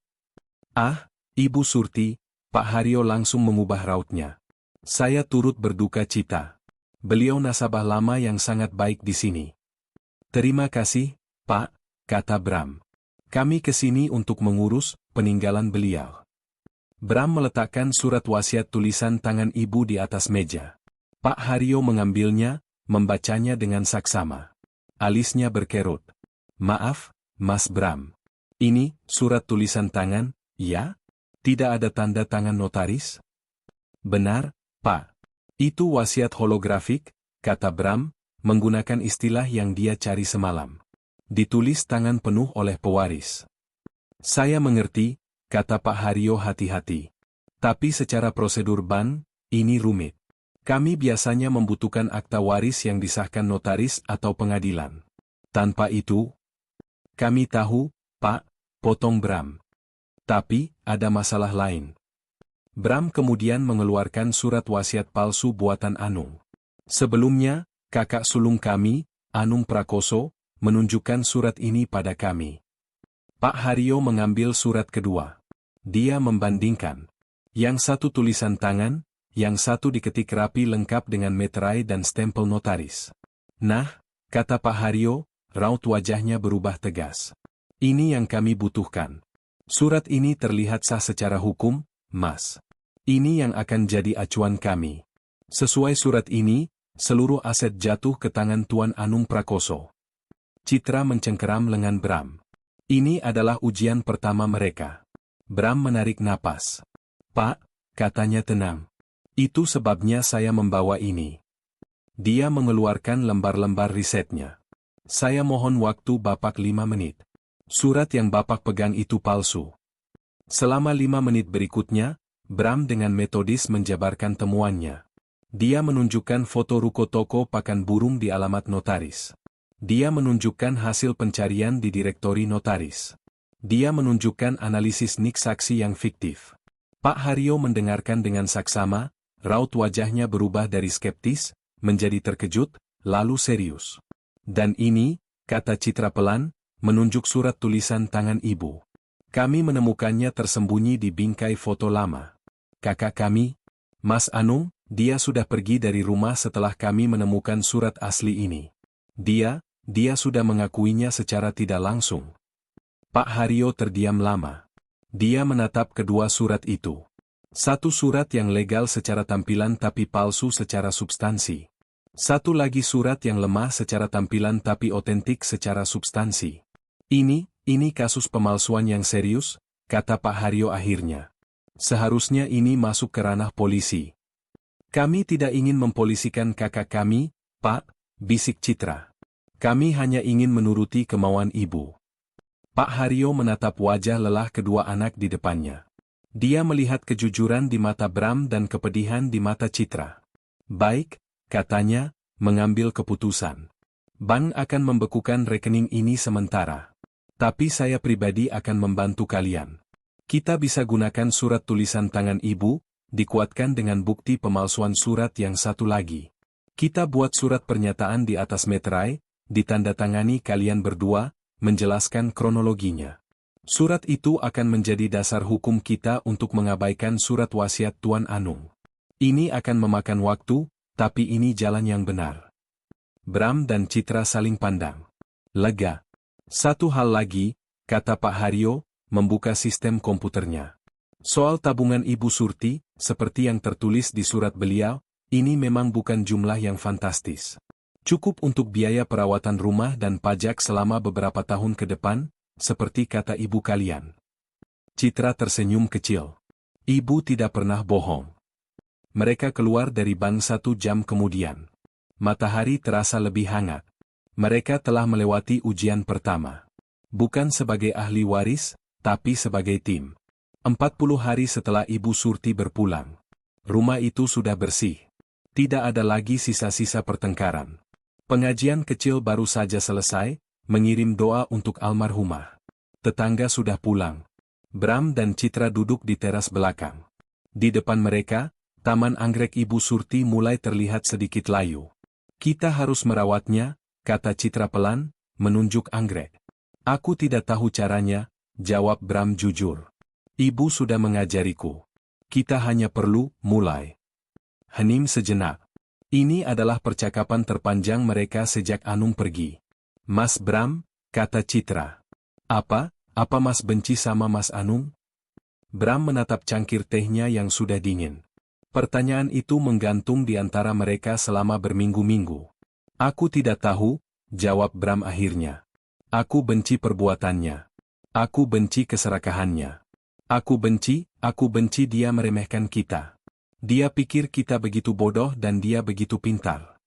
Ah, Ibu Surti, Pak Haryo langsung mengubah rautnya. Saya turut berduka cita. Beliau nasabah lama yang sangat baik di sini. Terima kasih, Pak, kata Bram. Kami ke sini untuk mengurus peninggalan beliau. Bram meletakkan surat wasiat tulisan tangan ibu di atas meja. Pak Haryo mengambilnya, membacanya dengan saksama. Alisnya berkerut. Maaf, Mas Bram. Ini, surat tulisan tangan, ya? Tidak ada tanda tangan notaris? Benar, Pak. Itu wasiat holografik, kata Bram, menggunakan istilah yang dia cari semalam. Ditulis tangan penuh oleh pewaris. Saya mengerti, kata Pak Haryo hati-hati. Tapi secara prosedur bank, ini rumit. Kami biasanya membutuhkan akta waris yang disahkan notaris atau pengadilan. Tanpa itu, kami tahu, Pak, potong Bram. Tapi, ada masalah lain. Bram kemudian mengeluarkan surat wasiat palsu buatan Anung. Sebelumnya, kakak sulung kami, Anung Prakoso, menunjukkan surat ini pada kami. Pak Haryo mengambil surat kedua. Dia membandingkan. Yang satu tulisan tangan, yang satu diketik rapi lengkap dengan meterai dan stempel notaris. Nah, kata Pak Haryo, raut wajahnya berubah tegas. Ini yang kami butuhkan. Surat ini terlihat sah secara hukum, Mas. Ini yang akan jadi acuan kami. Sesuai surat ini, seluruh aset jatuh ke tangan Tuan Anung Prakoso. Citra mencengkeram lengan Bram. Ini adalah ujian pertama mereka. Bram menarik napas. Pak, katanya tenang. Itu sebabnya saya membawa ini. Dia mengeluarkan lembar-lembar risetnya. Saya mohon waktu Bapak 5 menit. Surat yang Bapak pegang itu palsu. Selama 5 menit berikutnya, Bram dengan metodis menjabarkan temuannya. Dia menunjukkan foto ruko toko pakan burung di alamat notaris. Dia menunjukkan hasil pencarian di direktori notaris. Dia menunjukkan analisis nik saksi yang fiktif. Pak Haryo mendengarkan dengan saksama, raut wajahnya berubah dari skeptis, menjadi terkejut, lalu serius. Dan ini, kata Citra pelan, menunjuk surat tulisan tangan ibu. Kami menemukannya tersembunyi di bingkai foto lama. Kakak kami, Mas Anung, dia sudah pergi dari rumah setelah kami menemukan surat asli ini. Dia Dia sudah mengakuinya secara tidak langsung. Pak Haryo terdiam lama. Dia menatap kedua surat itu. Satu surat yang legal secara tampilan tapi palsu secara substansi. Satu lagi surat yang lemah secara tampilan tapi otentik secara substansi. Ini kasus pemalsuan yang serius, kata Pak Haryo akhirnya. Seharusnya ini masuk ke ranah polisi. Kami tidak ingin mempolisikan kakak kami, Pak, bisik Citra. Kami hanya ingin menuruti kemauan ibu. Pak Haryo menatap wajah lelah kedua anak di depannya. Dia melihat kejujuran di mata Bram dan kepedihan di mata Citra. Baik, katanya, mengambil keputusan. Bank akan membekukan rekening ini sementara. Tapi saya pribadi akan membantu kalian. Kita bisa gunakan surat tulisan tangan ibu, dikuatkan dengan bukti pemalsuan surat yang satu lagi. Kita buat surat pernyataan di atas meterai, ditandatangani kalian berdua, menjelaskan kronologinya. Surat itu akan menjadi dasar hukum kita untuk mengabaikan surat wasiat Tuan Anung. Ini akan memakan waktu, tapi ini jalan yang benar. Bram dan Citra saling pandang. Lega. Satu hal lagi, kata Pak Haryo, membuka sistem komputernya. Soal tabungan Ibu Surti, seperti yang tertulis di surat beliau, ini memang bukan jumlah yang fantastis. Cukup untuk biaya perawatan rumah dan pajak selama beberapa tahun ke depan, seperti kata ibu kalian. Citra tersenyum kecil. Ibu tidak pernah bohong. Mereka keluar dari bank 1 jam kemudian. Matahari terasa lebih hangat. Mereka telah melewati ujian pertama. Bukan sebagai ahli waris, tapi sebagai tim. 40 hari setelah Ibu Surti berpulang. Rumah itu sudah bersih. Tidak ada lagi sisa-sisa pertengkaran. Pengajian kecil baru saja selesai, mengirim doa untuk almarhumah. Tetangga sudah pulang. Bram dan Citra duduk di teras belakang. Di depan mereka, taman anggrek Ibu Surti mulai terlihat sedikit layu. Kita harus merawatnya, kata Citra pelan, menunjuk anggrek. Aku tidak tahu caranya, jawab Bram jujur. Ibu sudah mengajariku. Kita hanya perlu mulai. Hening sejenak. Ini adalah percakapan terpanjang mereka sejak Anung pergi. Mas Bram, kata Citra. Apa Mas benci sama Mas Anung? Bram menatap cangkir tehnya yang sudah dingin. Pertanyaan itu menggantung di antara mereka selama berminggu-minggu. Aku tidak tahu, jawab Bram akhirnya. Aku benci perbuatannya. Aku benci keserakahannya. Aku benci dia meremehkan kita. Dia pikir kita begitu bodoh dan dia begitu pintar.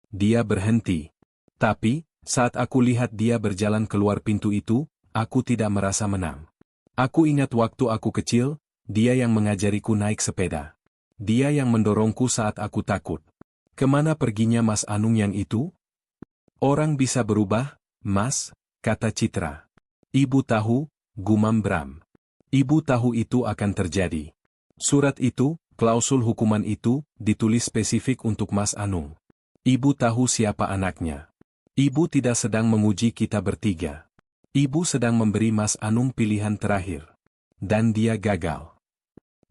Dia berhenti. Tapi, saat aku lihat dia berjalan keluar pintu itu, aku tidak merasa menang. Aku ingat waktu aku kecil, dia yang mengajariku naik sepeda. Dia yang mendorongku saat aku takut. Kemana perginya Mas Anung yang itu? Orang bisa berubah, Mas, kata Citra. Ibu tahu, gumam Bram. Ibu tahu itu akan terjadi. Surat itu, klausul hukuman itu, ditulis spesifik untuk Mas Anung. Ibu tahu siapa anaknya. Ibu tidak sedang menguji kita bertiga. Ibu sedang memberi Mas Anung pilihan terakhir. Dan dia gagal.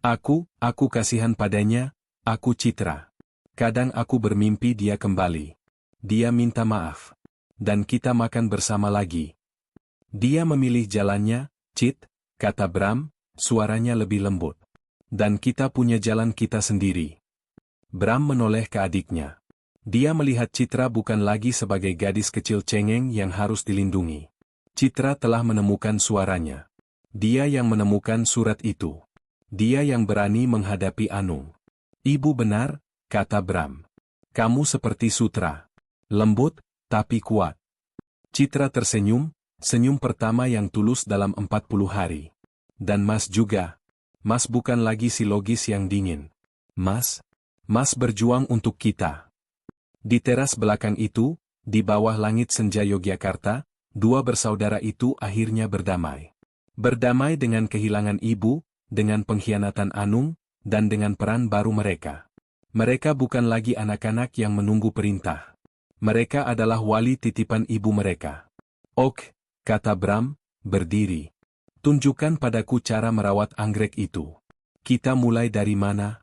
Aku kasihan padanya, aku Citra. Kadang aku bermimpi dia kembali. Dia minta maaf. Dan kita makan bersama lagi. Dia memilih jalannya, Cit, kata Bram, suaranya lebih lembut. Dan kita punya jalan kita sendiri. Bram menoleh ke adiknya. Dia melihat Citra bukan lagi sebagai gadis kecil cengeng yang harus dilindungi. Citra telah menemukan suaranya. Dia yang menemukan surat itu. Dia yang berani menghadapi Anung. Ibu benar, kata Bram. Kamu seperti Sutra. Lembut, tapi kuat. Citra tersenyum, senyum pertama yang tulus dalam 40 hari. Dan Mas juga. Mas bukan lagi si logis yang dingin. Mas berjuang untuk kita. Di teras belakang itu, di bawah langit senja Yogyakarta, dua bersaudara itu akhirnya berdamai. Berdamai dengan kehilangan ibu, dengan pengkhianatan Anung, dan dengan peran baru mereka. Mereka bukan lagi anak-anak yang menunggu perintah. Mereka adalah wali titipan ibu mereka. Ok, kata Bram, berdiri. Tunjukkan padaku cara merawat anggrek itu. Kita mulai dari mana?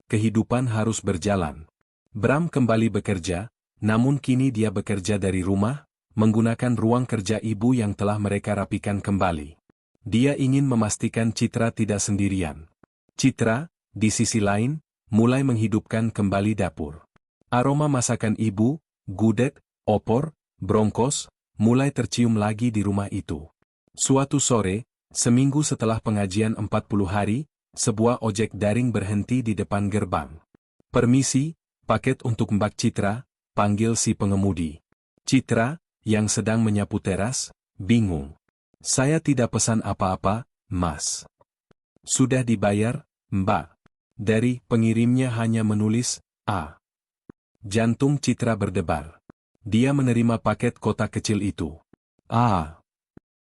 Kehidupan harus berjalan. Bram kembali bekerja, namun kini dia bekerja dari rumah, menggunakan ruang kerja ibu yang telah mereka rapikan kembali. Dia ingin memastikan Citra tidak sendirian. Citra, di sisi lain, mulai menghidupkan kembali dapur. Aroma masakan ibu, gudeg, opor, brongkos, mulai tercium lagi di rumah itu. Suatu sore, seminggu setelah pengajian 40 hari, sebuah ojek daring berhenti di depan gerbang. "Permisi, paket untuk Mbak Citra," panggil si pengemudi. Citra, yang sedang menyapu teras, bingung. "Saya tidak pesan apa-apa, Mas." "Sudah dibayar, Mbak." Dari pengirimnya hanya menulis, "A." Jantung Citra berdebar. Dia menerima paket kotak kecil itu. "Ah,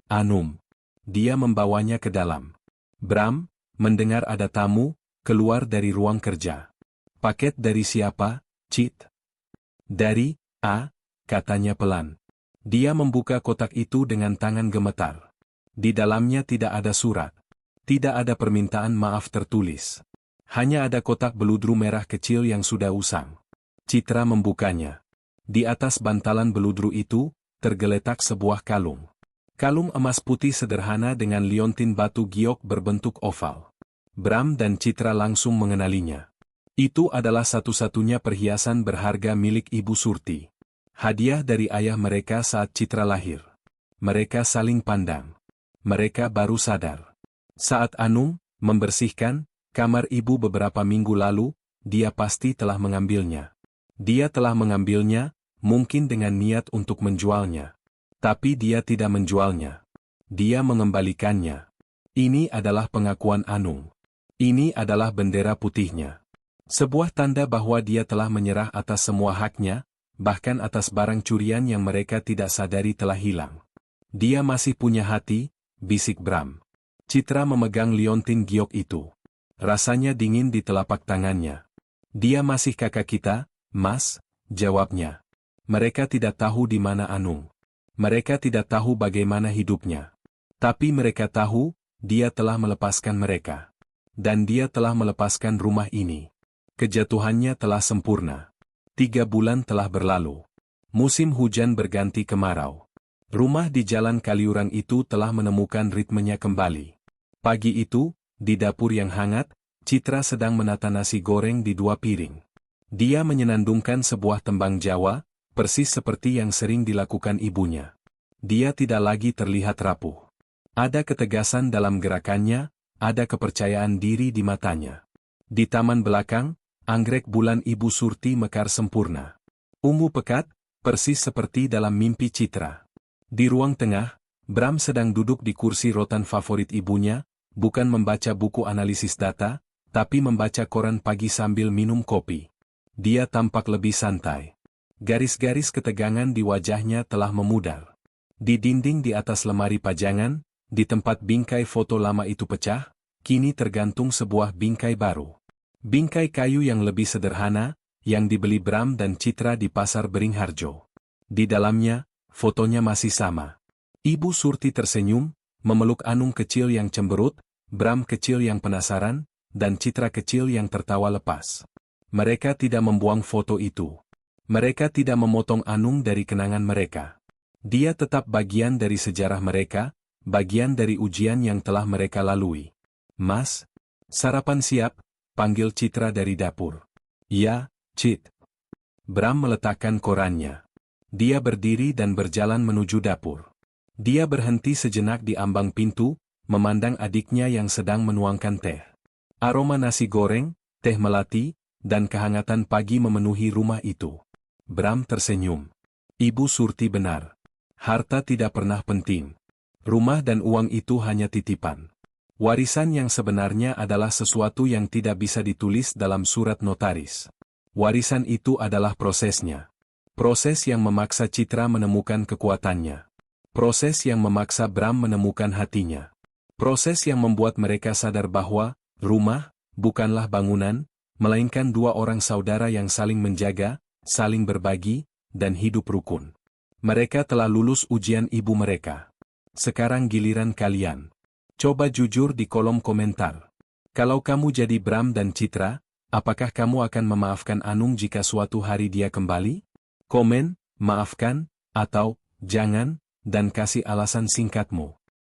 Anum." Dia membawanya ke dalam. Bram, mendengar ada tamu, keluar dari ruang kerja. "Paket dari siapa, Cit?" "Dari A," katanya pelan. Dia membuka kotak itu dengan tangan gemetar. Di dalamnya tidak ada surat. Tidak ada permintaan maaf tertulis. Hanya ada kotak beludru merah kecil yang sudah usang. Citra membukanya. Di atas bantalan beludru itu, tergeletak sebuah kalung. Kalung emas putih sederhana dengan liontin batu giok berbentuk oval. Bram dan Citra langsung mengenalinya. Itu adalah satu-satunya perhiasan berharga milik Ibu Surti. Hadiah dari ayah mereka saat Citra lahir. Mereka saling pandang. Mereka baru sadar. Saat Anum membersihkan kamar ibu beberapa minggu lalu, dia pasti telah mengambilnya. Dia telah mengambilnya, mungkin dengan niat untuk menjualnya. Tapi dia tidak menjualnya. Dia mengembalikannya. Ini adalah pengakuan Anum. Ini adalah bendera putihnya. Sebuah tanda bahwa dia telah menyerah atas semua haknya, bahkan atas barang curian yang mereka tidak sadari telah hilang. "Dia masih punya hati," bisik Bram. Citra memegang liontin giok itu. Rasanya dingin di telapak tangannya. "Dia masih kakak kita, Mas," jawabnya. Mereka tidak tahu di mana Anung. Mereka tidak tahu bagaimana hidupnya. Tapi mereka tahu, dia telah melepaskan mereka. Dan dia telah melepaskan rumah ini. Kejatuhannya telah sempurna. 3 bulan telah berlalu. Musim hujan berganti kemarau. Rumah di Jalan Kaliurang itu telah menemukan ritmenya kembali. Pagi itu, di dapur yang hangat, Citra sedang menata nasi goreng di 2 piring. Dia menyenandungkan sebuah tembang Jawa, persis seperti yang sering dilakukan ibunya. Dia tidak lagi terlihat rapuh. Ada ketegasan dalam gerakannya, ada kepercayaan diri di matanya. Di taman belakang, anggrek bulan Ibu Surti mekar sempurna. Ungu pekat, persis seperti dalam mimpi Citra. Di ruang tengah, Bram sedang duduk di kursi rotan favorit ibunya, bukan membaca buku analisis data, tapi membaca koran pagi sambil minum kopi. Dia tampak lebih santai. Garis-garis ketegangan di wajahnya telah memudar. Di dinding di atas lemari pajangan, di tempat bingkai foto lama itu pecah, kini tergantung sebuah bingkai baru. Bingkai kayu yang lebih sederhana, yang dibeli Bram dan Citra di pasar Beringharjo. Di dalamnya, fotonya masih sama. Ibu Surti tersenyum, memeluk Anung kecil yang cemberut, Bram kecil yang penasaran, dan Citra kecil yang tertawa lepas. Mereka tidak membuang foto itu. Mereka tidak memotong Anung dari kenangan mereka. Dia tetap bagian dari sejarah mereka, bagian dari ujian yang telah mereka lalui. "Mas, sarapan siap?" panggil Citra dari dapur. "Ya, Cit." Bram meletakkan korannya. Dia berdiri dan berjalan menuju dapur. Dia berhenti sejenak di ambang pintu, memandang adiknya yang sedang menuangkan teh. Aroma nasi goreng, teh melati, dan kehangatan pagi memenuhi rumah itu. Bram tersenyum. Ibu Surti benar. Harta tidak pernah penting. Rumah dan uang itu hanya titipan. Warisan yang sebenarnya adalah sesuatu yang tidak bisa ditulis dalam surat notaris. Warisan itu adalah prosesnya. Proses yang memaksa Citra menemukan kekuatannya. Proses yang memaksa Bram menemukan hatinya. Proses yang membuat mereka sadar bahwa rumah bukanlah bangunan, melainkan 2 orang saudara yang saling menjaga, saling berbagi, dan hidup rukun. Mereka telah lulus ujian ibu mereka. Sekarang giliran kalian. Coba jujur di kolom komentar. Kalau kamu jadi Bram dan Citra, apakah kamu akan memaafkan Anung jika suatu hari dia kembali? Komen, maafkan, atau Jangan, dan kasih alasan singkatmu.